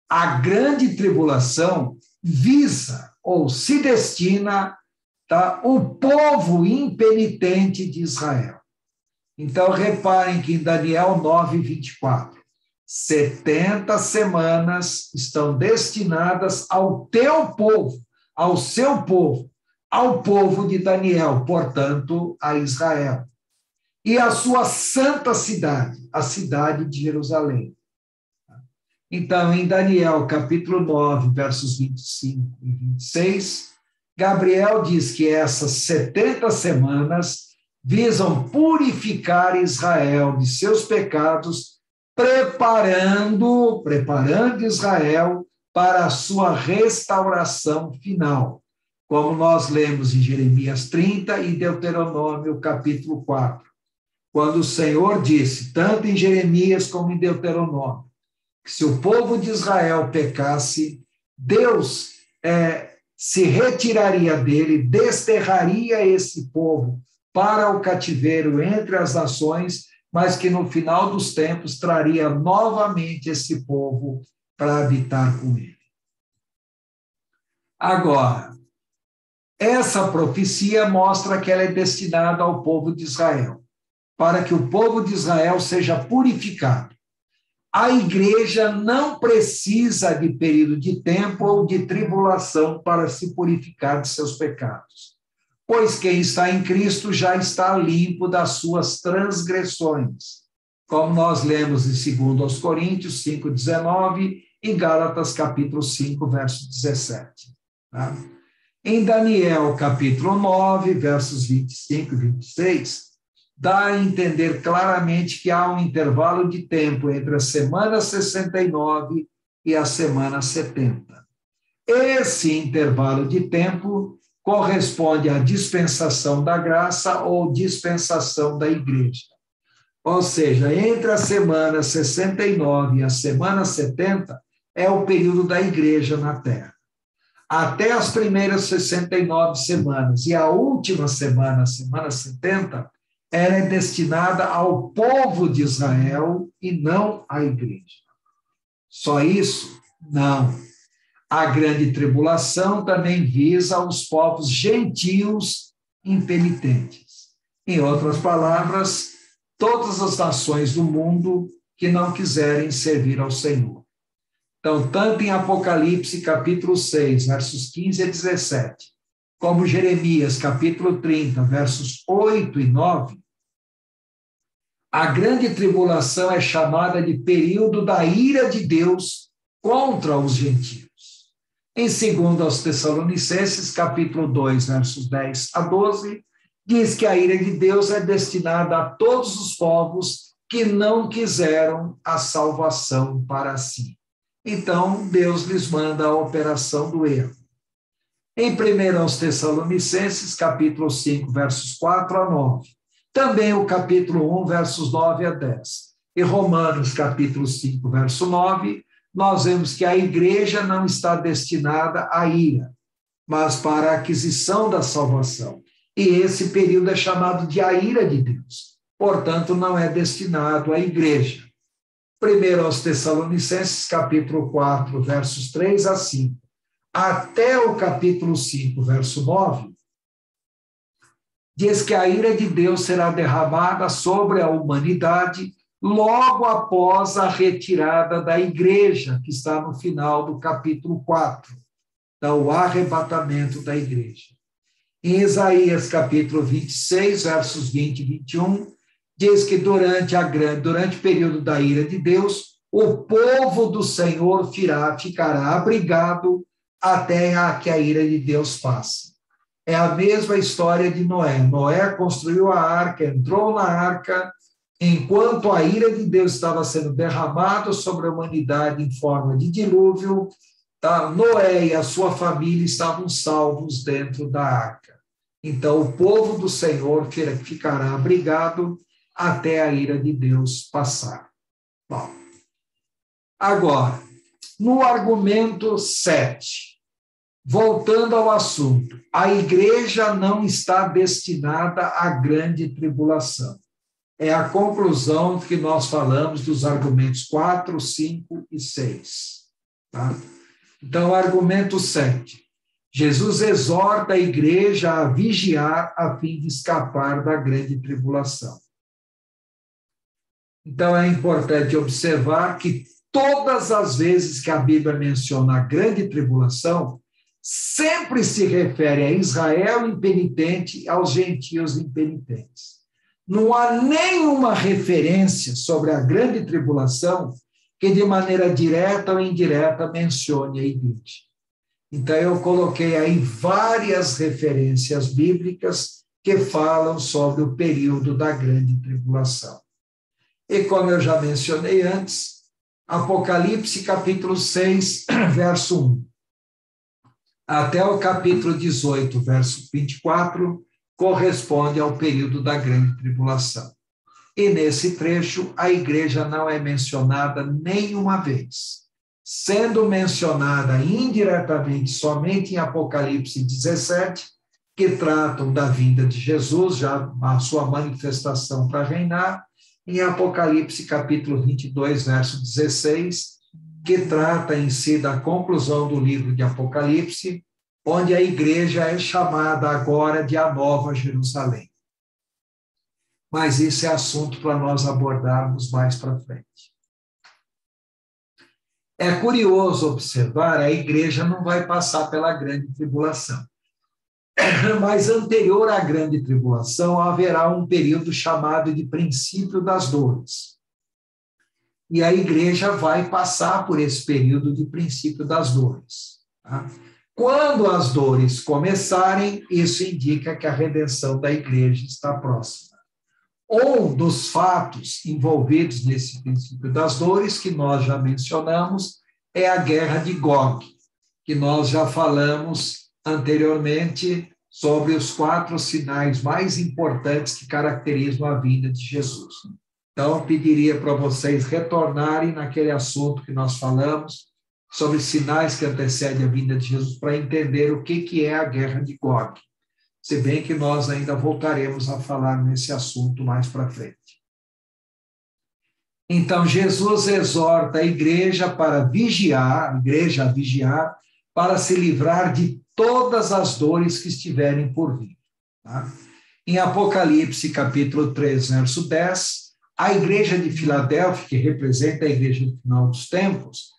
a grande tribulação visa ou se destina o povo impenitente de Israel. Então, reparem que em Daniel 9, 24, 70 semanas estão destinadas ao teu povo, ao seu povo, ao povo de Daniel, portanto, a Israel. E a sua santa cidade, a cidade de Jerusalém. Então, em Daniel, capítulo 9, versos 25 e 26, Gabriel diz que essas 70 semanas visam purificar Israel de seus pecados, preparando Israel para a sua restauração final, como nós lemos em Jeremias 30 e Deuteronômio capítulo 4, quando o Senhor disse, tanto em Jeremias como em Deuteronômio, que se o povo de Israel pecasse, Deus se retiraria dele, desterraria esse povo para o cativeiro entre as nações, mas que no final dos tempos traria novamente esse povo para habitar com ele. Agora, essa profecia mostra que ela é destinada ao povo de Israel, para que o povo de Israel seja purificado. A igreja não precisa de período de tempo ou de tribulação para se purificar de seus pecados, pois quem está em Cristo já está limpo das suas transgressões, como nós lemos em 2 Coríntios 5,19 e Gálatas capítulo 5, verso 17. Tá? Em Daniel capítulo 9, versos 25 e 26, dá a entender claramente que há um intervalo de tempo entre a semana 69 e a semana 70. Esse intervalo de tempo corresponde à dispensação da graça ou dispensação da igreja. Ou seja, entre a semana 69 e a semana 70 é o período da igreja na Terra. até as primeiras 69 semanas, e a última semana, a semana 70, ela é destinada ao povo de Israel e não à igreja. Só isso? Não. A grande tribulação também visa os povos gentios impenitentes. Em outras palavras, todas as nações do mundo que não quiserem servir ao Senhor. Então, tanto em Apocalipse, capítulo 6, versos 15 a 17, como Jeremias, capítulo 30, versos 8 e 9, a grande tribulação é chamada de período da ira de Deus contra os gentios. Em 2 aos Tessalonicenses, capítulo 2, versos 10 a 12, diz que a ira de Deus é destinada a todos os povos que não quiseram a salvação para si. Então, Deus lhes manda a operação do erro. Em 1 aos Tessalonicenses, capítulo 5, versos 4 a 9, também o capítulo 1, versos 9 a 10, e Romanos, capítulo 5, verso 9, nós vemos que a igreja não está destinada à ira, mas para a aquisição da salvação. E esse período é chamado de a ira de Deus. Portanto, não é destinado à igreja. 1 aos Tessalonicenses, capítulo 4, versos 3 a 5, até o capítulo 5, verso 9, diz que a ira de Deus será derramada sobre a humanidade logo após a retirada da igreja, que está no final do capítulo 4, então, o arrebatamento da igreja. Em Isaías, capítulo 26, versos 20 e 21, diz que durante o período da ira de Deus, o povo do Senhor ficará abrigado até que a ira de Deus passe. É a mesma história de Noé. Noé construiu a arca, entrou na arca, enquanto a ira de Deus estava sendo derramada sobre a humanidade em forma de dilúvio, tá? Noé e a sua família estavam salvos dentro da arca. Então, o povo do Senhor ficará abrigado até a ira de Deus passar. Bom, agora, no argumento 7, voltando ao assunto, a igreja não está destinada à grande tribulação. É a conclusão que nós falamos dos argumentos 4, 5 e 6. Tá? Então, argumento 7. Jesus exorta a igreja a vigiar a fim de escapar da grande tribulação. Então, é importante observar que todas as vezes que a Bíblia menciona a grande tribulação, sempre se refere a Israel impenitente e aos gentios impenitentes. Não há nenhuma referência sobre a grande tribulação que, de maneira direta ou indireta, mencione a igreja. Então, eu coloquei aí várias referências bíblicas que falam sobre o período da grande tribulação. E como eu já mencionei antes, Apocalipse capítulo 6, verso 1, até o capítulo 18, verso 24, corresponde ao período da grande tribulação. E nesse trecho, a igreja não é mencionada nenhuma vez, sendo mencionada indiretamente somente em Apocalipse 17, que tratam da vinda de Jesus, já a sua manifestação para reinar, em Apocalipse capítulo 22, verso 16, que trata em si da conclusão do livro de Apocalipse, onde a igreja é chamada agora de a Nova Jerusalém. Mas isso é assunto para nós abordarmos mais para frente. É curioso observar, a igreja não vai passar pela grande tribulação. Mas anterior à grande tribulação, haverá um período chamado de princípio das dores. E a igreja vai passar por esse período de princípio das dores. Tá? Quando as dores começarem, isso indica que a redenção da igreja está próxima. Um dos fatos envolvidos nesse princípio das dores, que nós já mencionamos, é a guerra de Gog, que nós já falamos anteriormente sobre os 4 sinais mais importantes que caracterizam a vinda de Jesus. Então, eu pediria para vocês retornarem naquele assunto que nós falamos sobre sinais que antecedem a vinda de Jesus para entender o que é a guerra de Gog. Se bem que nós ainda voltaremos a falar nesse assunto mais para frente. Então, Jesus exorta a igreja para vigiar, para se livrar de todas as dores que estiverem por vir. Tá? Em Apocalipse, capítulo 3, verso 10, a igreja de Filadélfia, que representa a igreja do final dos tempos,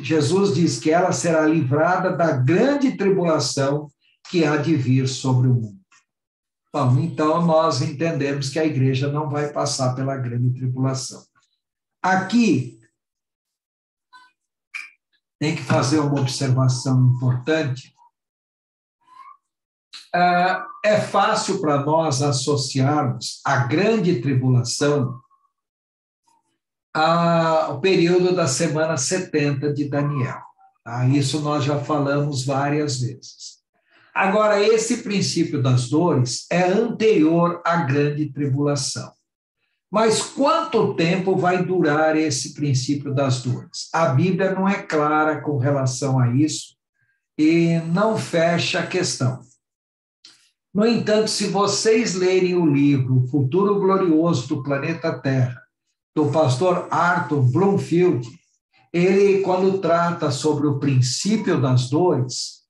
Jesus diz que ela será livrada da grande tribulação que há de vir sobre o mundo. Bom, então nós entendemos que a igreja não vai passar pela grande tribulação. Aqui, tem que fazer uma observação importante. É fácil para nós associarmos a grande tribulação ao período da semana 70 de Daniel. Tá? Isso nós já falamos várias vezes. Agora, esse princípio das dores é anterior à grande tribulação. Mas quanto tempo vai durar esse princípio das dores? A Bíblia não é clara com relação a isso e não fecha a questão. No entanto, se vocês lerem o livro O Futuro Glorioso do Planeta Terra, do pastor Arthur Bloomfield, ele, quando trata sobre o princípio das dores,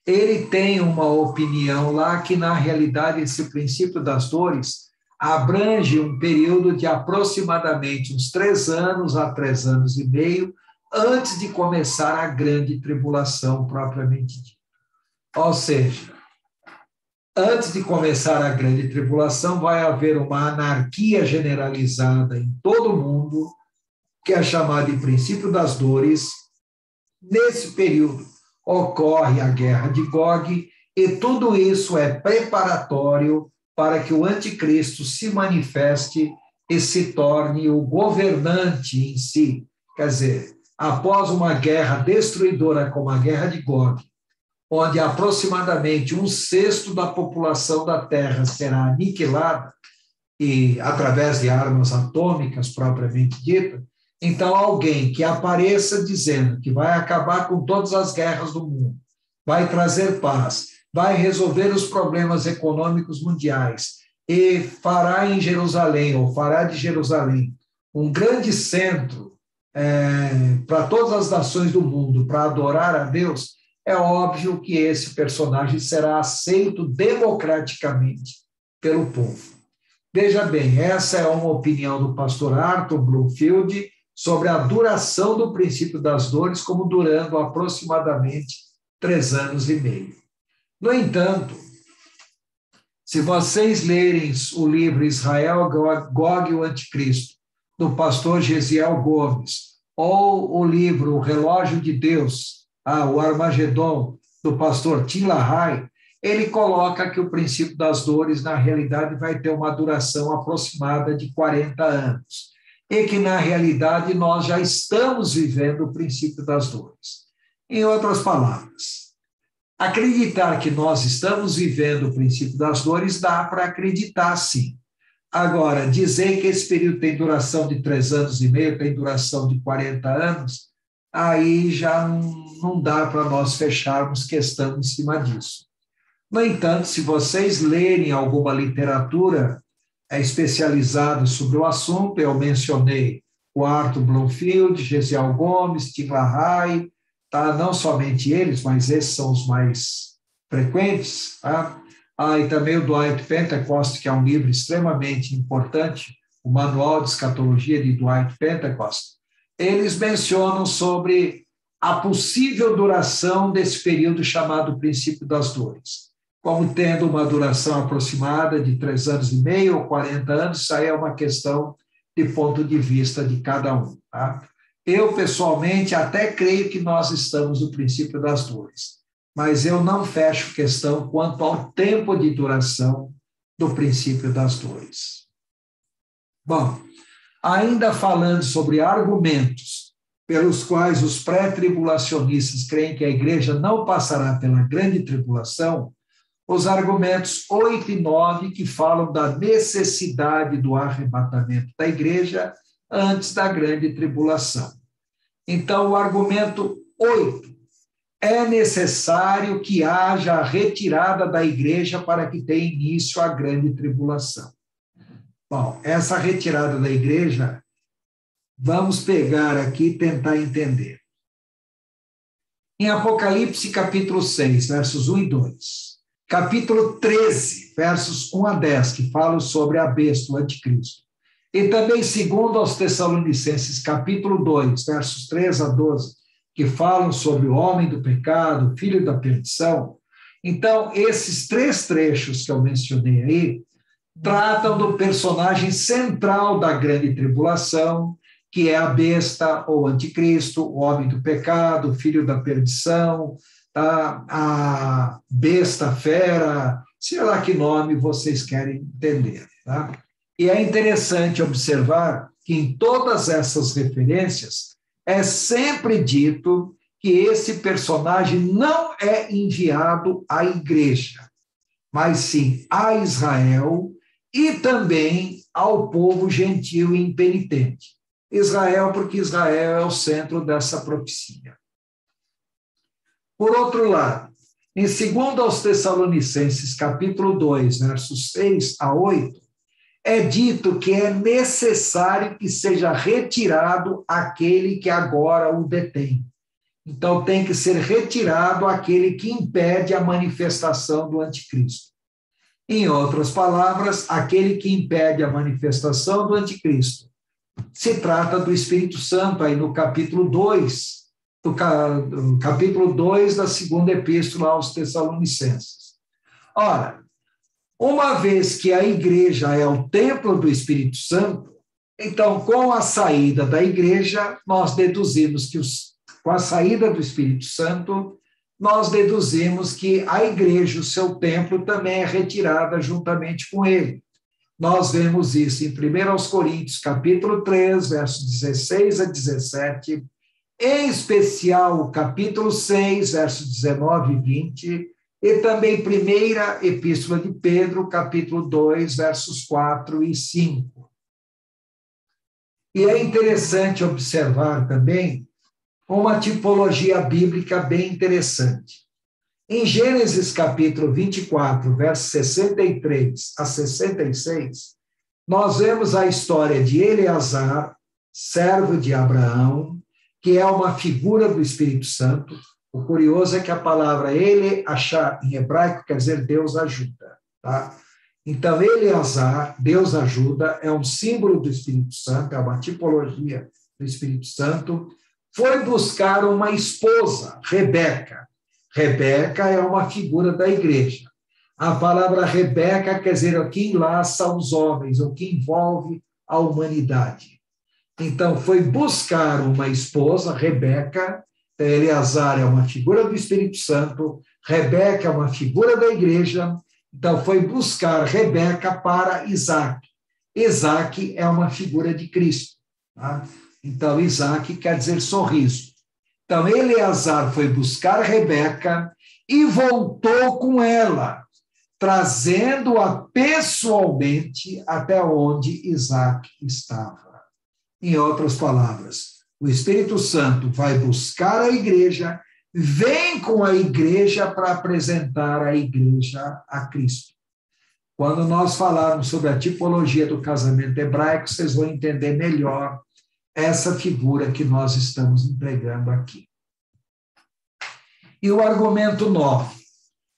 ele tem uma opinião lá que, na realidade, esse princípio das dores abrange um período de aproximadamente uns 3 anos a 3 anos e meio antes de começar a grande tribulação propriamente dita. Ou seja, antes de começar a grande tribulação, vai haver uma anarquia generalizada em todo o mundo, que é chamada de princípio das dores. Nesse período ocorre a guerra de Gog, e tudo isso é preparatório para que o anticristo se manifeste e se torne o governante em si. Quer dizer, após uma guerra destruidora como a guerra de Gog, onde aproximadamente 1/6 da população da Terra será aniquilada, e através de armas atômicas propriamente dita, então alguém que apareça dizendo que vai acabar com todas as guerras do mundo, vai trazer paz, vai resolver os problemas econômicos mundiais e fará em Jerusalém, ou fará de Jerusalém, um grande centro para todas as nações do mundo, para adorar a Deus, é óbvio que esse personagem será aceito democraticamente pelo povo. Veja bem, essa é uma opinião do pastor Arthur Bloomfield sobre a duração do princípio das dores, como durando aproximadamente 3 anos e meio. No entanto, se vocês lerem o livro Israel, Gog e o Anticristo, do pastor Gesiel Gomes, ou o livro O Relógio de Deus, o Armagedon, do pastor Tim LaHaye, ele coloca que o princípio das dores, na realidade, vai ter uma duração aproximada de 40 anos, e que, na realidade, nós já estamos vivendo o princípio das dores. Em outras palavras, acreditar que nós estamos vivendo o princípio das dores dá para acreditar, sim. Agora, dizer que esse período tem duração de 3 anos e meio, tem duração de 40 anos, aí já não dá para nós fecharmos questão em cima disso. No entanto, se vocês lerem alguma literatura especializada sobre o assunto, eu mencionei o Arthur Bloomfield, Gesiel Gomes, Tim LaHaye, tá? Não somente eles, mas esses são os mais frequentes. Tá? E também o Dwight Pentecost, que é um livro extremamente importante, o Manual de Escatologia de Dwight Pentecost. Eles mencionam sobre a possível duração desse período chamado princípio das dores, como tendo uma duração aproximada de 3 anos e meio ou 40 anos. Isso aí é uma questão de ponto de vista de cada um. Tá? Eu, pessoalmente, até creio que nós estamos no princípio das dores, mas eu não fecho questão quanto ao tempo de duração do princípio das dores. Bom, ainda falando sobre argumentos pelos quais os pré-tribulacionistas creem que a igreja não passará pela grande tribulação, os argumentos 8 e 9 que falam da necessidade do arrebatamento da igreja antes da grande tribulação. Então, o argumento 8. É necessário que haja a retirada da igreja para que tenha início a grande tribulação. Bom, essa retirada da igreja, vamos pegar aqui e tentar entender. Em Apocalipse, capítulo 6, versos 1 e 2. Capítulo 13, versos 1 a 10, que falam sobre a besta, o anticristo. E também, segundo aos Tessalonicenses, capítulo 2, versos 3 a 12, que falam sobre o homem do pecado, filho da perdição. Então, esses 3 trechos que eu mencionei aí, tratam do personagem central da grande tribulação, que é a besta ou anticristo, o homem do pecado, filho da perdição, tá? A besta fera, sei lá que nome vocês querem entender. Tá? E é interessante observar que em todas essas referências é sempre dito que esse personagem não é enviado à igreja, mas sim a Israel e também ao povo gentil e impenitente. Israel, porque Israel é o centro dessa profecia. Por outro lado, em 2 aos Tessalonicenses, capítulo 2, versos 6 a 8, é dito que é necessário que seja retirado aquele que agora o detém. Então, tem que ser retirado aquele que impede a manifestação do anticristo. Em outras palavras, aquele que impede a manifestação do anticristo. Se trata do Espírito Santo, aí no capítulo 2, do capítulo 2 da segunda epístola aos Tessalonicenses. Ora, uma vez que a igreja é o templo do Espírito Santo, então, com a saída da igreja, nós deduzimos que com a saída do Espírito Santo, nós deduzimos que a igreja, o seu templo, também é retirada juntamente com ele. Nós vemos isso em 1 Coríntios, capítulo 3, versos 16 a 17, em especial o capítulo 6, versos 19 e 20, e também primeira epístola de Pedro, capítulo 2, versos 4 e 5. E é interessante observar também uma tipologia bíblica bem interessante. Em Gênesis capítulo 24, versos 63 a 66, nós vemos a história de Eleazar, servo de Abraão, que é uma figura do Espírito Santo. O curioso é que a palavra Ele-achar em hebraico quer dizer Deus ajuda. Tá? Então, Eleazar, Deus ajuda, é um símbolo do Espírito Santo, é uma tipologia do Espírito Santo. Foi buscar uma esposa, Rebeca. Rebeca é uma figura da igreja. A palavra Rebeca quer dizer o que enlaça os homens, o que envolve a humanidade. Então, foi buscar uma esposa, Rebeca. Eleazar é uma figura do Espírito Santo, Rebeca é uma figura da igreja. Então, foi buscar Rebeca para Isaac. Isaac é uma figura de Cristo. Tá? Então, Isaac quer dizer sorriso. Então, Eleazar foi buscar Rebeca e voltou com ela, trazendo-a pessoalmente até onde Isaac estava. Em outras palavras, o Espírito Santo vai buscar a igreja, vem com a igreja para apresentar a igreja a Cristo. Quando nós falarmos sobre a tipologia do casamento hebraico, vocês vão entender melhor essa figura que nós estamos empregando aqui. E o argumento 9.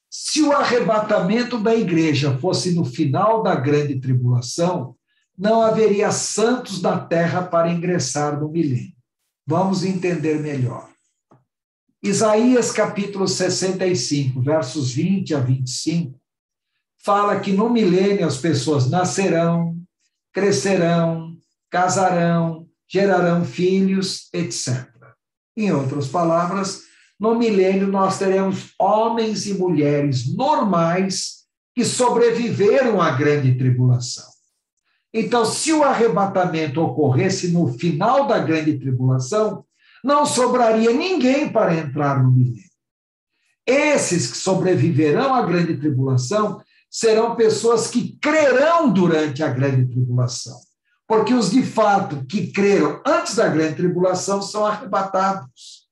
Se o arrebatamento da igreja fosse no final da grande tribulação, não haveria santos da terra para ingressar no milênio. Vamos entender melhor. Isaías capítulo 65, versos 20 a 25, fala que no milênio as pessoas nascerão, crescerão, casarão, gerarão filhos, etc. Em outras palavras, no milênio nós teremos homens e mulheres normais que sobreviveram à grande tribulação. Então, se o arrebatamento ocorresse no final da grande tribulação, não sobraria ninguém para entrar no milênio. Esses que sobreviverão à grande tribulação serão pessoas que crerão durante a grande tribulação. porque os de fato que creram antes da grande tribulação são arrebatados.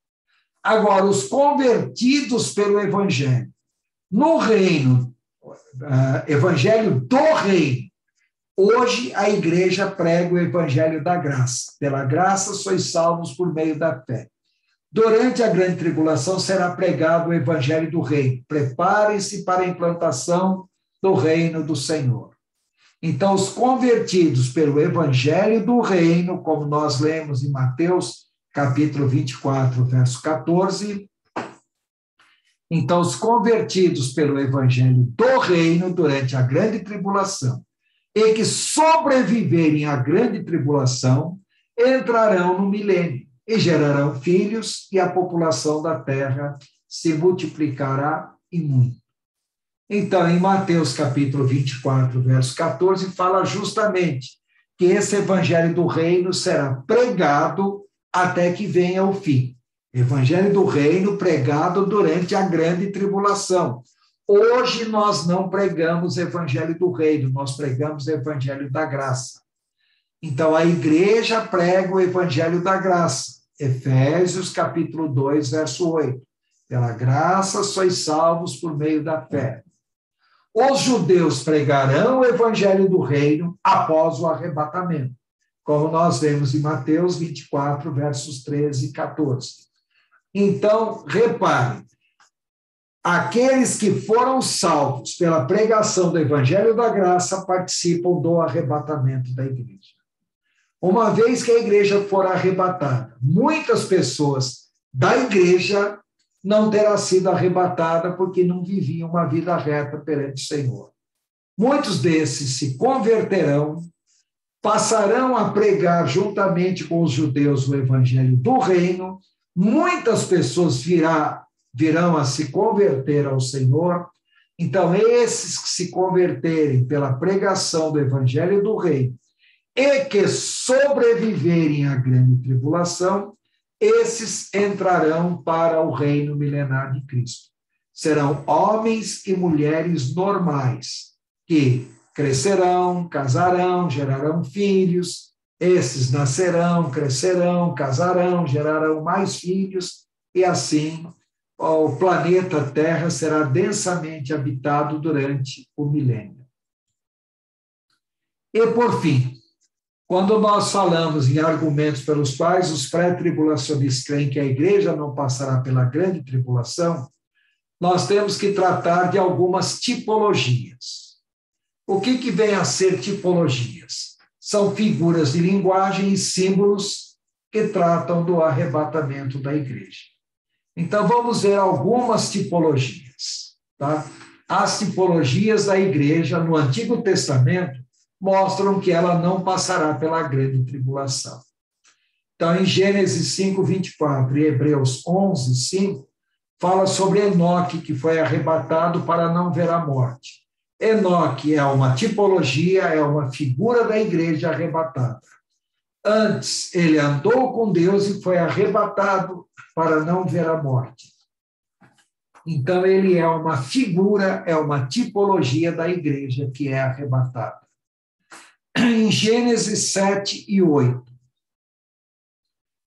Agora, os convertidos pelo evangelho, no reino, evangelho do reino, hoje a igreja prega o evangelho da graça. Pela graça sois salvos por meio da fé. Durante a grande tribulação será pregado o evangelho do reino. Preparem-se para a implantação do reino do Senhor. Então, os convertidos pelo evangelho do reino, como nós lemos em Mateus, capítulo 24, verso 14. Então, os convertidos pelo evangelho do reino durante a grande tribulação e que sobreviverem à grande tribulação entrarão no milênio e gerarão filhos, e a população da terra se multiplicará e muito. Então, em Mateus capítulo 24, verso 14, fala justamente que esse evangelho do reino será pregado até que venha o fim. Evangelho do reino pregado durante a grande tribulação. Hoje nós não pregamos evangelho do reino, nós pregamos evangelho da graça. Então, a igreja prega o evangelho da graça. Efésios capítulo 2, verso 8. Pela graça sois salvos por meio da fé. Os judeus pregarão o evangelho do reino após o arrebatamento, como nós vemos em Mateus 24, versos 13 e 14. Então, reparem, aqueles que foram salvos pela pregação do evangelho da graça participam do arrebatamento da igreja. Uma vez que a igreja for arrebatada, muitas pessoas da igreja não terá sido arrebatada porque não viviam uma vida reta perante o Senhor. Muitos desses se converterão, passarão a pregar juntamente com os judeus o evangelho do reino, muitas pessoas virão a se converter ao Senhor. Então, esses que se converterem pela pregação do evangelho do reino e que sobreviverem à grande tribulação, esses entrarão para o reino milenar de Cristo. Serão homens e mulheres normais, que crescerão, casarão, gerarão filhos, esses nascerão, crescerão, casarão, gerarão mais filhos, e assim o planeta Terra será densamente habitado durante o milênio. E, por fim, quando nós falamos em argumentos pelos quais os pré-tribulacionistas creem que a igreja não passará pela grande tribulação, nós temos que tratar de algumas tipologias. O que vem a ser tipologias? São figuras de linguagem e símbolos que tratam do arrebatamento da igreja. Então, vamos ver algumas tipologias. Tá? As tipologias da igreja no Antigo Testamento mostram que ela não passará pela grande tribulação. Então, em Gênesis 5, 24 e Hebreus 11, 5, fala sobre Enoque, que foi arrebatado para não ver a morte. Enoque é uma tipologia, é uma figura da igreja arrebatada. Antes, ele andou com Deus e foi arrebatado para não ver a morte. Então, ele é uma figura, é uma tipologia da igreja que é arrebatada. Em Gênesis 7 e 8,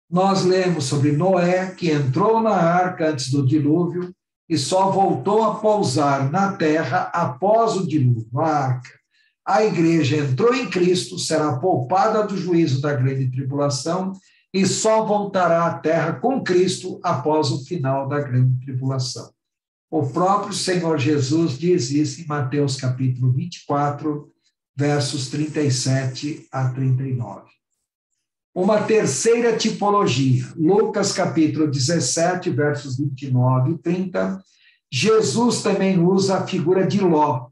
nós lemos sobre Noé, que entrou na arca antes do dilúvio e só voltou a pousar na terra após o dilúvio, a arca. A igreja entrou em Cristo, será poupada do juízo da grande tribulação e só voltará à terra com Cristo após o final da grande tribulação. O próprio Senhor Jesus diz isso em Mateus capítulo 24, versos 37 a 39. Uma terceira tipologia, Lucas capítulo 17, versos 29 e 30, Jesus também usa a figura de Ló,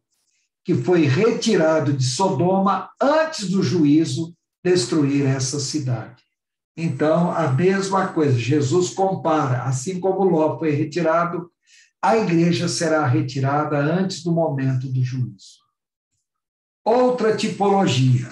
que foi retirado de Sodoma antes do juízo destruir essa cidade. Então, a mesma coisa, Jesus compara, assim como Ló foi retirado, a igreja será retirada antes do momento do juízo. Outra tipologia.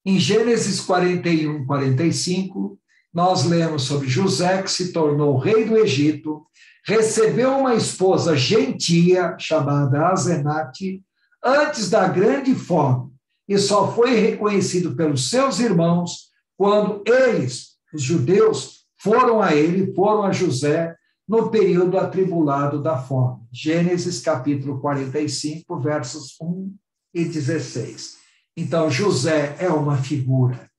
Em Gênesis 41, 45, nós lemos sobre José, que se tornou rei do Egito, recebeu uma esposa gentia, chamada Asenate, antes da grande fome, e só foi reconhecido pelos seus irmãos quando eles, os judeus, foram a ele, foram a José, no período atribulado da fome. Gênesis capítulo 45, versos 1 e 16. Então, José é uma figura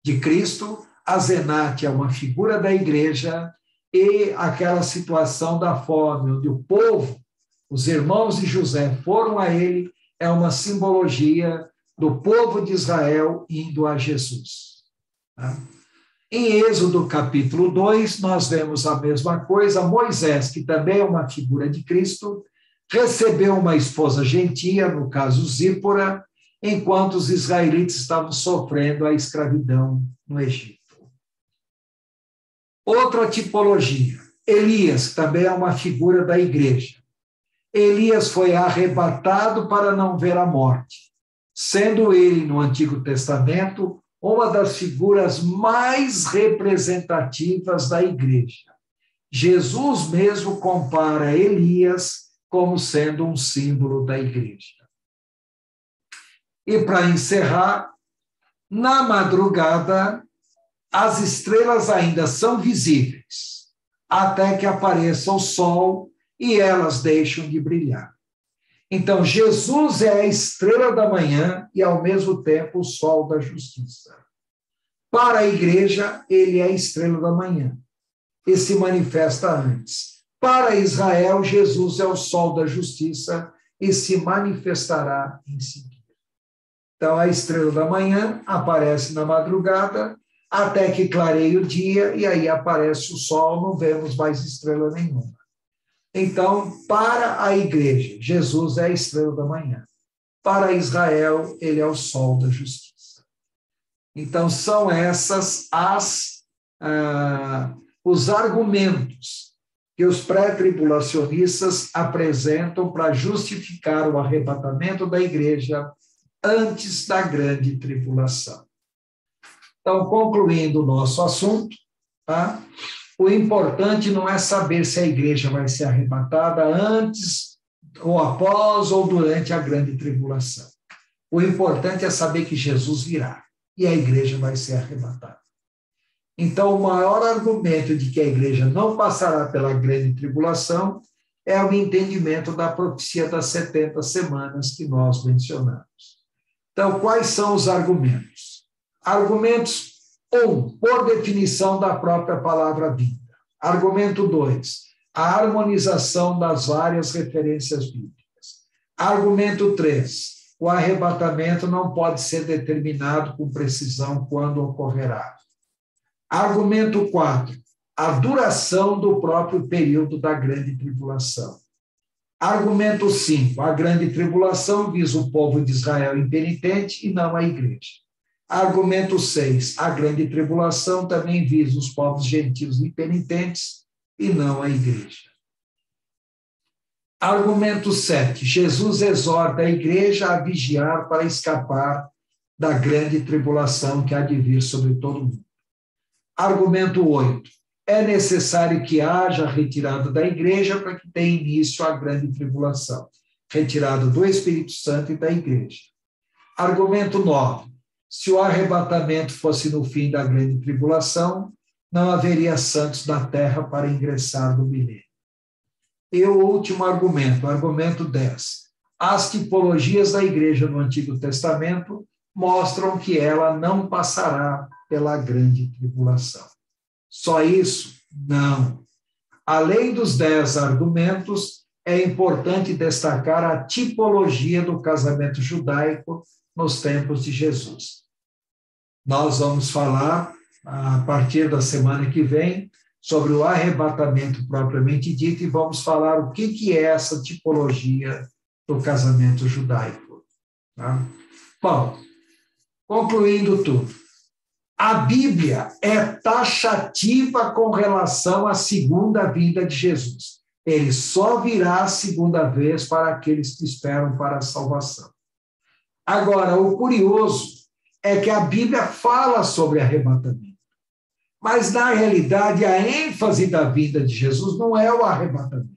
de Cristo, Azenate é uma figura da igreja, e aquela situação da fome, onde o povo, os irmãos de José foram a ele, é uma simbologia do povo de Israel indo a Jesus. Tá? Em Êxodo capítulo 2, nós vemos a mesma coisa. Moisés, que também é uma figura de Cristo, recebeu uma esposa gentia, no caso Zípora, enquanto os israelitas estavam sofrendo a escravidão no Egito. Outra tipologia, Elias, que também é uma figura da igreja. Elias foi arrebatado para não ver a morte, sendo ele, no Antigo Testamento, uma das figuras mais representativas da igreja. Jesus mesmo compara Elias como sendo um símbolo da igreja. E para encerrar, na madrugada, as estrelas ainda são visíveis, até que apareça o sol e elas deixam de brilhar. Então, Jesus é a estrela da manhã e, ao mesmo tempo, o sol da justiça. Para a igreja, ele é a estrela da manhã e se manifesta antes. Para Israel, Jesus é o sol da justiça e se manifestará em seguida. Então, a estrela da manhã aparece na madrugada, até que clareie o dia, e aí aparece o sol, não vemos mais estrela nenhuma. Então, para a igreja, Jesus é a estrela da manhã. Para Israel, ele é o sol da justiça. Então, são essas os argumentos que os pré-tribulacionistas apresentam para justificar o arrebatamento da igreja antes da grande tribulação. Então, concluindo o nosso assunto, tá? O importante não é saber se a igreja vai ser arrebatada antes, ou após, ou durante a grande tribulação. O importante é saber que Jesus virá e a igreja vai ser arrebatada. Então, o maior argumento de que a igreja não passará pela grande tribulação é o entendimento da profecia das 70 semanas que nós mencionamos. Então, quais são os argumentos? Argumentos 1, por definição da própria palavra vinda. Argumento 2, a harmonização das várias referências bíblicas. Argumento 3, o arrebatamento não pode ser determinado com precisão quando ocorrerá. Argumento 4, a duração do próprio período da grande tribulação. Argumento 5, a grande tribulação visa o povo de Israel impenitente e não a igreja. Argumento 6, a grande tribulação também visa os povos gentios impenitentes e não a igreja. Argumento 7, Jesus exorta a igreja a vigiar para escapar da grande tribulação que há de vir sobre todo o mundo. Argumento 8, é necessário que haja retirada da igreja para que tenha início a grande tribulação, retirada do Espírito Santo e da igreja. Argumento 9, se o arrebatamento fosse no fim da grande tribulação, não haveria santos na terra para ingressar no milênio. E o último argumento, argumento 10. As tipologias da igreja no Antigo Testamento mostram que ela não passará pela grande tribulação. Só isso? Não. Além dos 10 argumentos, é importante destacar a tipologia do casamento judaico nos tempos de Jesus. Nós vamos falar, a partir da semana que vem, sobre o arrebatamento propriamente dito e vamos falar o que é essa tipologia do casamento judaico. Tá? Bom, concluindo tudo, a Bíblia é taxativa com relação à segunda vinda de Jesus. Ele só virá a segunda vez para aqueles que esperam para a salvação. Agora, o curioso é que a Bíblia fala sobre arrebatamento. Mas, na realidade, a ênfase da vinda de Jesus não é o arrebatamento,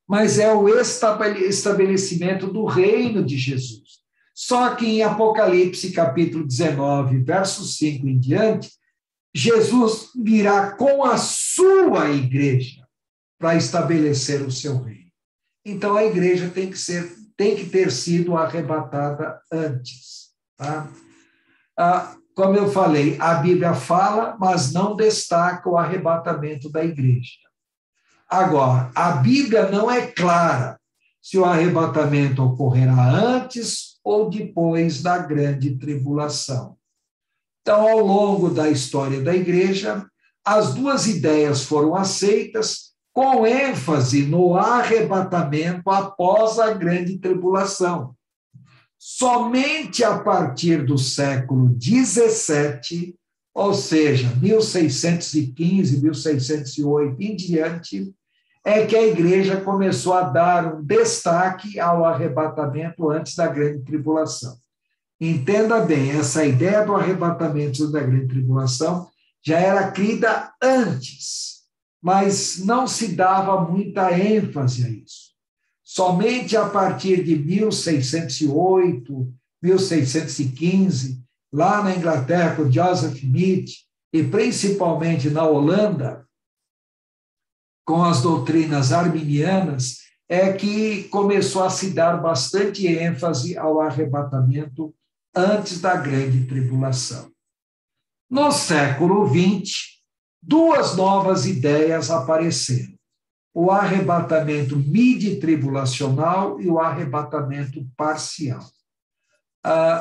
mas é o estabelecimento do reino de Jesus. Só que em Apocalipse, capítulo 19, verso 5 em diante, Jesus virá com a sua igreja para estabelecer o seu reino. Então, a igreja tem que ter sido arrebatada antes. Tá? Como eu falei, a Bíblia fala, mas não destaca o arrebatamento da igreja. Agora, a Bíblia não é clara se o arrebatamento ocorrerá antes ou depois da grande tribulação. Então, ao longo da história da igreja, as duas ideias foram aceitas, com ênfase no arrebatamento após a grande tribulação. Somente a partir do século XVII, ou seja, 1615, 1608 em diante, é que a igreja começou a dar um destaque ao arrebatamento antes da grande tribulação. Entenda bem, essa ideia do arrebatamento da grande tribulação já era crida antes, mas não se dava muita ênfase a isso. Somente a partir de 1608, 1615, lá na Inglaterra com Joseph Smith, e principalmente na Holanda, com as doutrinas arminianas, é que começou a se dar bastante ênfase ao arrebatamento antes da grande tribulação. No século XX, duas novas ideias apareceram: o arrebatamento midi-tribulacional e o arrebatamento parcial.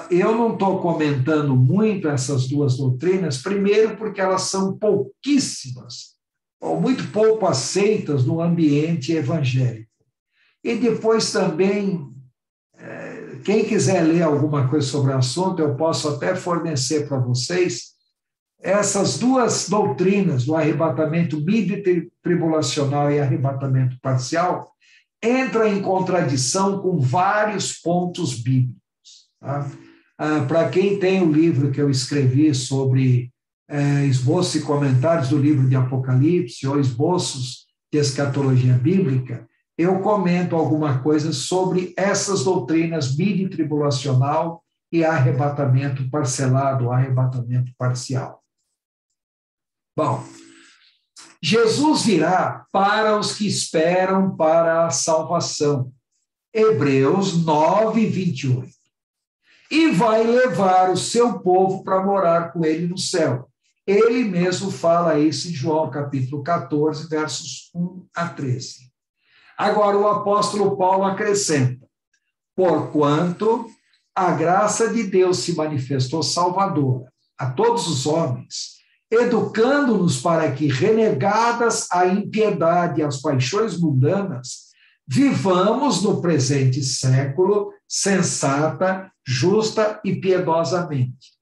Eu não estou comentando muito essas duas doutrinas, primeiro porque elas são pouquíssimas, ou muito pouco aceitas no ambiente evangélico. E depois também, quem quiser ler alguma coisa sobre o assunto, eu posso até fornecer para vocês. Essas duas doutrinas, do arrebatamento midi-tribulacional e arrebatamento parcial, entram em contradição com vários pontos bíblicos. Tá? Para quem tem o livro que eu escrevi sobre esboços e comentários do livro de Apocalipse, ou esboços de escatologia bíblica, eu comento alguma coisa sobre essas doutrinas midi-tribulacional e arrebatamento parcelado, arrebatamento parcial. Bom, Jesus virá para os que esperam para a salvação. Hebreus 9, 28. E vai levar o seu povo para morar com ele no céu. Ele mesmo fala isso em João capítulo 14, versos 1 a 13. Agora o apóstolo Paulo acrescenta: porquanto a graça de Deus se manifestou salvadora a todos os homens, educando-nos para que, renegadas a impiedade e as paixões mundanas, vivamos no presente século sensata, justa e piedosamente,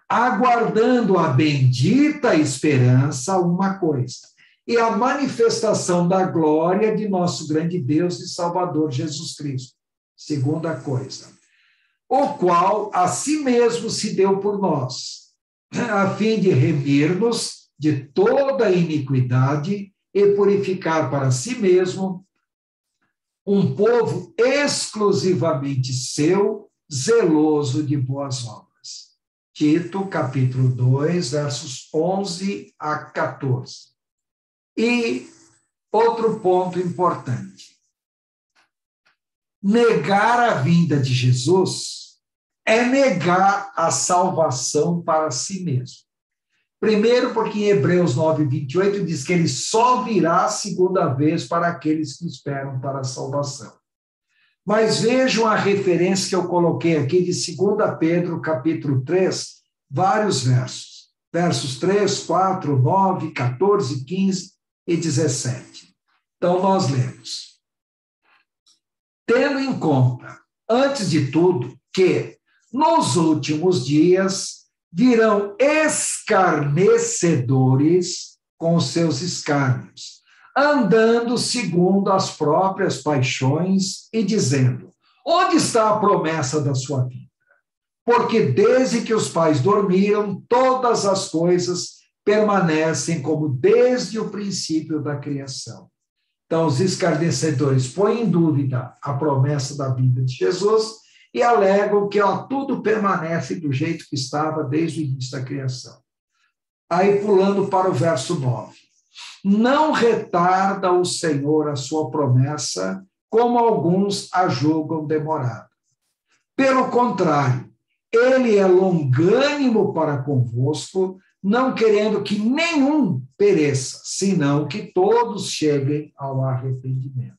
aguardando a bendita esperança, uma coisa, e a manifestação da glória de nosso grande Deus e Salvador Jesus Cristo, segunda coisa, o qual a si mesmo se deu por nós, a fim de remir-nos de toda iniquidade e purificar para si mesmo um povo exclusivamente seu, zeloso de boas obras. Tito, capítulo 2, versos 11 a 14. E outro ponto importante: negar a vinda de Jesus é negar a salvação para si mesmo. Primeiro, porque em Hebreus 9, 28 diz que ele só virá a segunda vez para aqueles que esperam para a salvação. Mas vejam a referência que eu coloquei aqui de 2 Pedro, capítulo 3, vários versos. Versos 3, 4, 9, 14, 15 e 17. Então, nós lemos: tendo em conta, antes de tudo, que nos últimos dias virão escarnecedores com seus escárnios, andando segundo as próprias paixões e dizendo: onde está a promessa da sua vinda? Porque desde que os pais dormiram, todas as coisas permanecem como desde o princípio da criação. Então, os escarnecedores põem em dúvida a promessa da vinda de Jesus e alegam que tudo permanece do jeito que estava desde o início da criação. Aí, pulando para o verso 9. Não retarda o Senhor a sua promessa, como alguns a julgam demorada. Pelo contrário, ele é longânimo para convosco, não querendo que nenhum pereça, senão que todos cheguem ao arrependimento.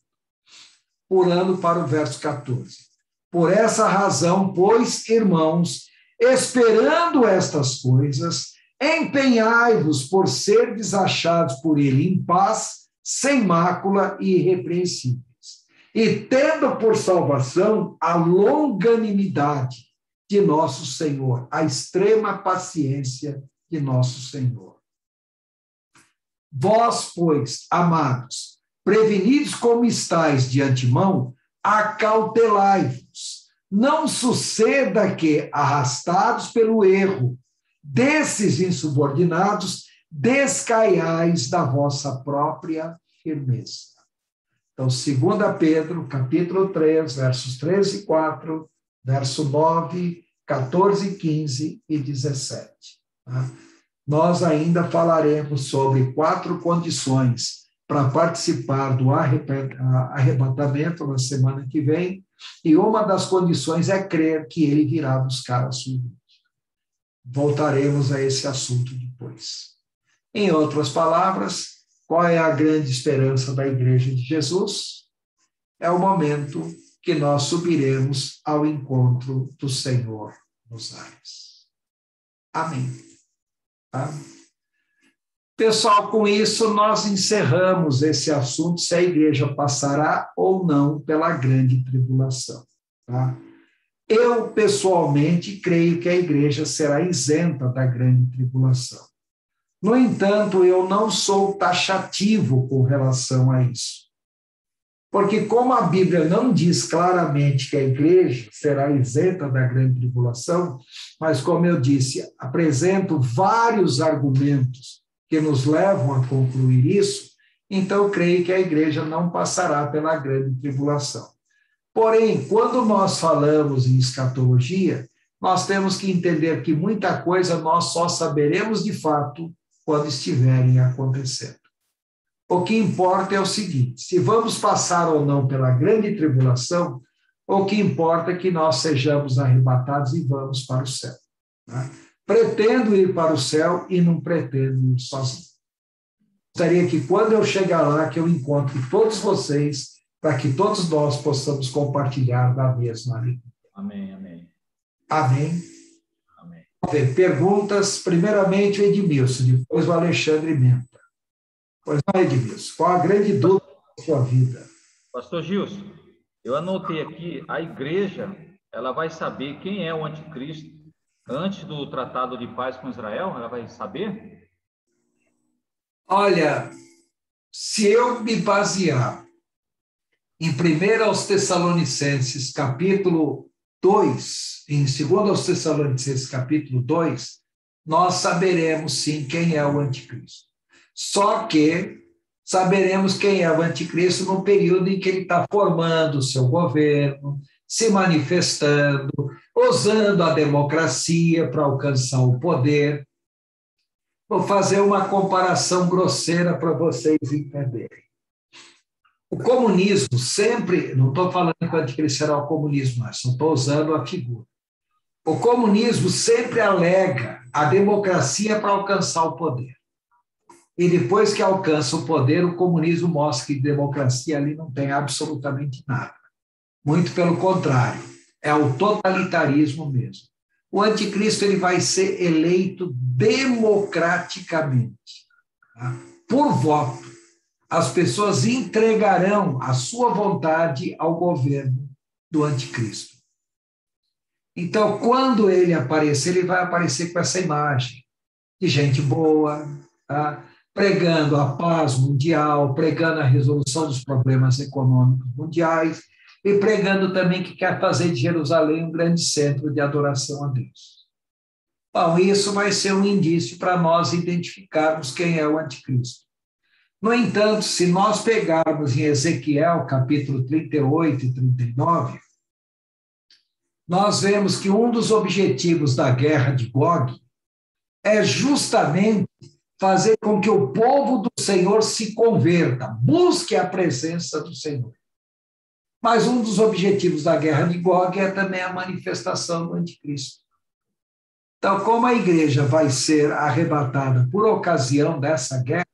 Pulando para o verso 14. Por essa razão, pois, irmãos, esperando estas coisas, empenhai-vos por serdes achados por ele em paz, sem mácula e irrepreensíveis, e tendo por salvação a longanimidade de nosso Senhor, a extrema paciência de nosso Senhor. Vós, pois, amados, prevenidos como estáis de antemão, acautelai-vos. Não suceda que, arrastados pelo erro desses insubordinados, descaiais da vossa própria firmeza. Então, 2 Pedro, capítulo 3, versos 13 e 4, verso 9, 14, 15 e 17. Tá? Nós ainda falaremos sobre 4 condições para participar do arrebatamento na semana que vem, e uma das condições é crer que ele virá buscar a sua vida. Voltaremos a esse assunto depois. Em outras palavras, qual é a grande esperança da Igreja de Jesus? É o momento que nós subiremos ao encontro do Senhor nos ares. Amém. Tá? Pessoal, com isso nós encerramos esse assunto, se a igreja passará ou não pela grande tribulação. Tá? Eu, pessoalmente, creio que a igreja será isenta da grande tribulação. No entanto, eu não sou taxativo com relação a isso. Porque como a Bíblia não diz claramente que a igreja será isenta da grande tribulação, mas como eu disse, apresento vários argumentos que nos levam a concluir isso, então eu creio que a igreja não passará pela grande tribulação. Porém, quando nós falamos em escatologia, nós temos que entender que muita coisa nós só saberemos de fato quando estiverem acontecendo. O que importa é o seguinte: se vamos passar ou não pela grande tribulação, o que importa é que nós sejamos arrebatados e vamos para o céu. Tá? Pretendo ir para o céu e não pretendo ir sozinho. Gostaria que quando eu chegar lá, que eu encontre todos vocês, para que todos nós possamos compartilhar da mesma alegria. Amém, amém. Amém. Amém. Perguntas, primeiramente o Edmilson, depois o Alexandre Menta. Pois não, Edmilson, qual a grande dúvida da sua vida? Pastor Gilson, eu anotei aqui, a igreja, ela vai saber quem é o anticristo antes do tratado de paz com Israel? Ela vai saber? Olha, se eu me basear em 1 aos Tessalonicenses, capítulo 2, em 2 aos Tessalonicenses, capítulo 2, nós saberemos sim quem é o anticristo. Só que saberemos quem é o anticristo no período em que ele está formando o seu governo, se manifestando, usando a democracia para alcançar o poder. Vou fazer uma comparação grosseira para vocês entenderem. O comunismo sempre, não estou falando que o anticristo será o comunismo, mas não estou usando a figura. O comunismo sempre alega a democracia para alcançar o poder. E depois que alcança o poder, o comunismo mostra que democracia ali não tem absolutamente nada. Muito pelo contrário, é o totalitarismo mesmo. O anticristo ele vai ser eleito democraticamente, tá? Por voto. As pessoas entregarão a sua vontade ao governo do anticristo. Então, quando ele aparecer, ele vai aparecer com essa imagem de gente boa, tá? Pregando a paz mundial, pregando a resolução dos problemas econômicos mundiais e pregando também que quer fazer de Jerusalém um grande centro de adoração a Deus. Bom, isso vai ser um indício para nós identificarmos quem é o anticristo. No entanto, se nós pegarmos em Ezequiel, capítulo 38 e 39, nós vemos que um dos objetivos da guerra de Gog é justamente fazer com que o povo do Senhor se converta, busque a presença do Senhor. Mas um dos objetivos da guerra de Gog é também a manifestação do anticristo. Então, como a igreja vai ser arrebatada por ocasião dessa guerra,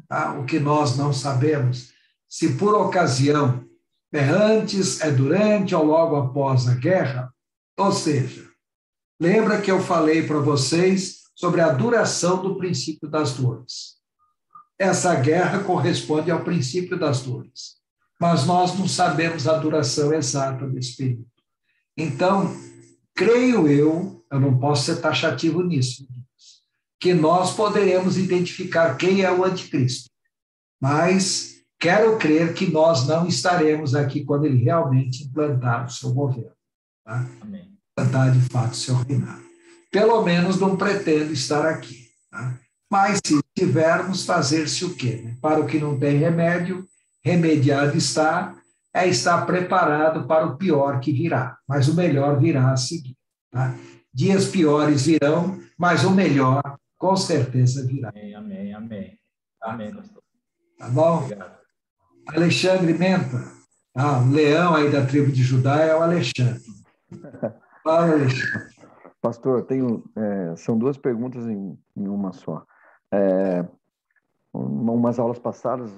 tá? O que nós não sabemos, se por ocasião é antes, é durante ou logo após a guerra, ou seja, lembra que eu falei para vocês sobre a duração do princípio das dores. Essa guerra corresponde ao princípio das dores, mas nós não sabemos a duração exata desse período. Então, creio eu não posso ser taxativo nisso, que nós poderemos identificar quem é o anticristo, mas quero crer que nós não estaremos aqui quando ele realmente implantar o seu governo, tá? Amém. Implantar de fato o seu reinado. Pelo menos não pretendo estar aqui, tá? Mas se tivermos, fazer-se o quê? Né? Para o que não tem remédio, remediado está, é estar preparado para o pior que virá, mas o melhor virá a seguir, tá? Dias piores virão, mas o melhor com certeza virá. Amém, amém, amém. Amém, pastor. Tá bom? Obrigado. Alexandre Menta. O leão aí da tribo de Judá é o Alexandre. Fala, Alexandre. Pastor, são duas perguntas em uma só. Umas aulas passadas,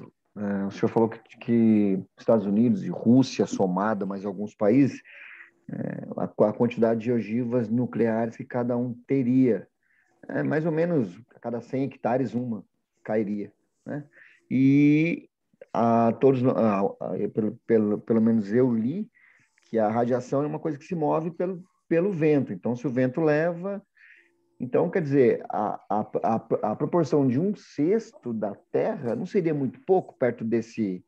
o senhor falou que Estados Unidos e Rússia somada, mais alguns países, a quantidade de ogivas nucleares que cada um teria, mais ou menos a cada 100 hectares uma cairia, né? E pelo menos eu li que a radiação é uma coisa que se move pelo vento. Então, se o vento leva... Então, quer dizer, a proporção de 1/6 da Terra não seria muito pouco perto desse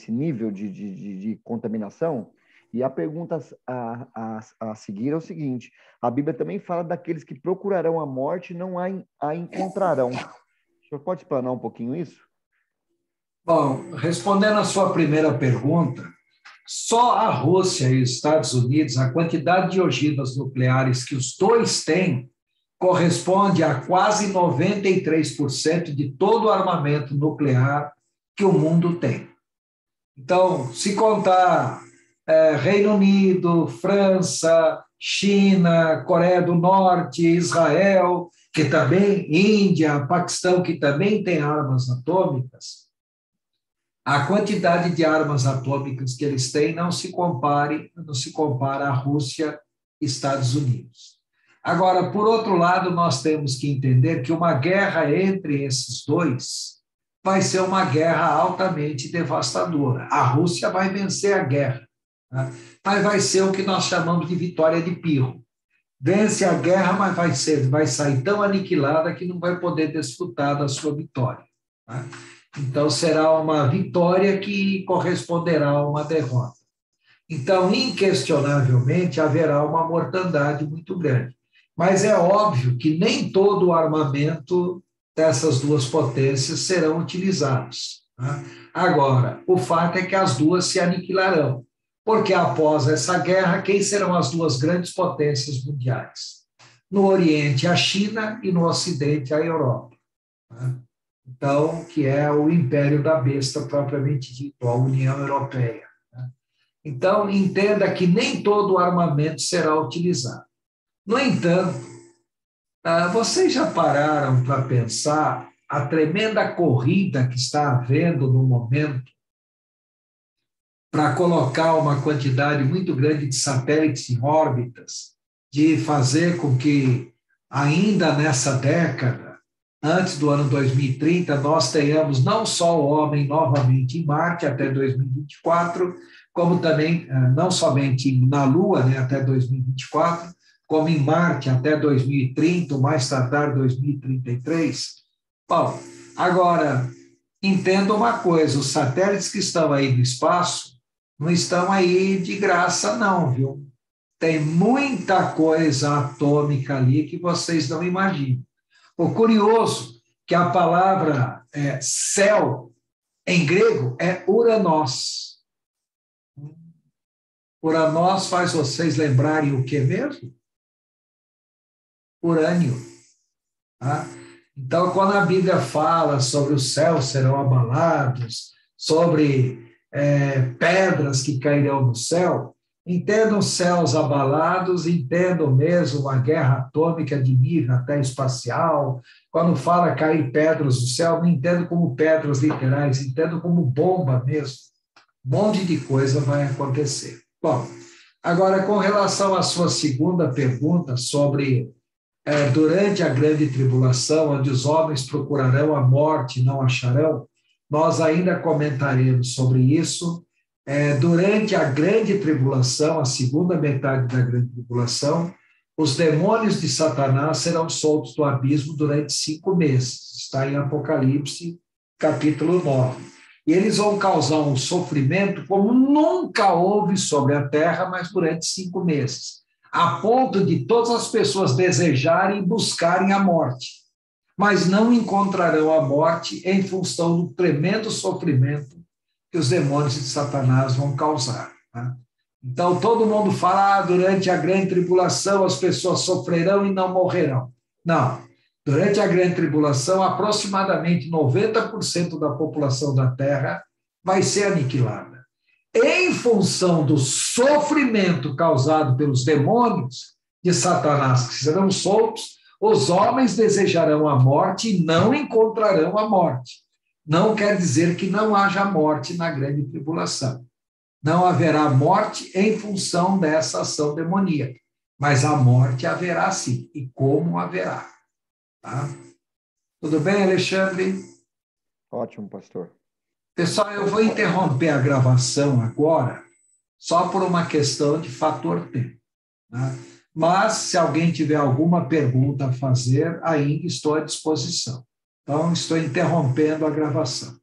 nível de contaminação? E a pergunta a seguir é o seguinte: a Bíblia também fala daqueles que procurarão a morte e não a encontrarão. O senhor pode explanar um pouquinho isso? Bom, respondendo à sua primeira pergunta, só a Rússia e os Estados Unidos, a quantidade de ogivas nucleares que os dois têm corresponde a quase 93% de todo o armamento nuclear que o mundo tem. Então, se contar Reino Unido, França, China, Coreia do Norte, Israel, que também, Índia, Paquistão, que também tem armas atômicas, a quantidade de armas atômicas que eles têm não se compara à Rússia e Estados Unidos. Agora, por outro lado, nós temos que entender que uma guerra entre esses dois vai ser uma guerra altamente devastadora. A Rússia vai vencer a guerra, né? Mas vai ser o que nós chamamos de vitória de pirro. Vence a guerra, mas vai sair tão aniquilada que não vai poder desfrutar da sua vitória, né? Então, será uma vitória que corresponderá a uma derrota. Então, inquestionavelmente, haverá uma mortandade muito grande. Mas é óbvio que nem todo o armamento dessas duas potências serão utilizados, né? Agora, o fato é que as duas se aniquilarão, porque após essa guerra, quem serão as duas grandes potências mundiais? No Oriente, a China, e no Ocidente, a Europa, né? Então, que é o império da besta propriamente dito, a União Europeia, né? Então, entenda que nem todo o armamento será utilizado. No entanto, vocês já pararam para pensar a tremenda corrida que está havendo no momento para colocar uma quantidade muito grande de satélites em órbitas, de fazer com que, ainda nessa década, antes do ano 2030, nós tenhamos não só o homem novamente em Marte até 2024, como também, não somente na Lua, né, até 2024, como em Marte até 2030, ou mais tardar 2033. Bom, agora, entenda uma coisa, os satélites que estão aí no espaço não estão aí de graça não, viu? Tem muita coisa atômica ali que vocês não imaginam. O curioso que a palavra céu, em grego, é uranos. Uranós faz vocês lembrarem o que mesmo? Urânio. Tá? Então, quando a Bíblia fala sobre os céus serão abalados, sobre pedras que cairão no céu, entendam céus abalados, entendam mesmo uma guerra atômica de nível até espacial. Quando fala cair pedras do céu, não entendo como pedras literais, entendo como bomba mesmo. Um monte de coisa vai acontecer. Bom, agora, com relação à sua segunda pergunta sobre durante a grande tribulação, onde os homens procurarão a morte e não acharão, nós ainda comentaremos sobre isso. Durante a grande tribulação, a segunda metade da grande tribulação, os demônios de Satanás serão soltos do abismo durante 5 meses. Está em Apocalipse, capítulo 9. E eles vão causar um sofrimento como nunca houve sobre a terra, mas durante 5 meses, a ponto de todas as pessoas desejarem e buscarem a morte, mas não encontrarão a morte em função do tremendo sofrimento que os demônios de Satanás vão causar. Tá? Então, todo mundo fala, durante a grande tribulação as pessoas sofrerão e não morrerão. Não. Durante a grande tribulação, aproximadamente 90% da população da Terra vai ser aniquilada. Em função do sofrimento causado pelos demônios de Satanás, que serão soltos, os homens desejarão a morte e não encontrarão a morte. Não quer dizer que não haja morte na grande tribulação. Não haverá morte em função dessa ação demoníaca, mas a morte haverá sim. E como haverá? Tá? Tudo bem, Alexandre? Ótimo, pastor. Pessoal, eu vou interromper a gravação agora, só por uma questão de fator tempo. Tá? Mas, se alguém tiver alguma pergunta a fazer, ainda estou à disposição. Então, estou interrompendo a gravação.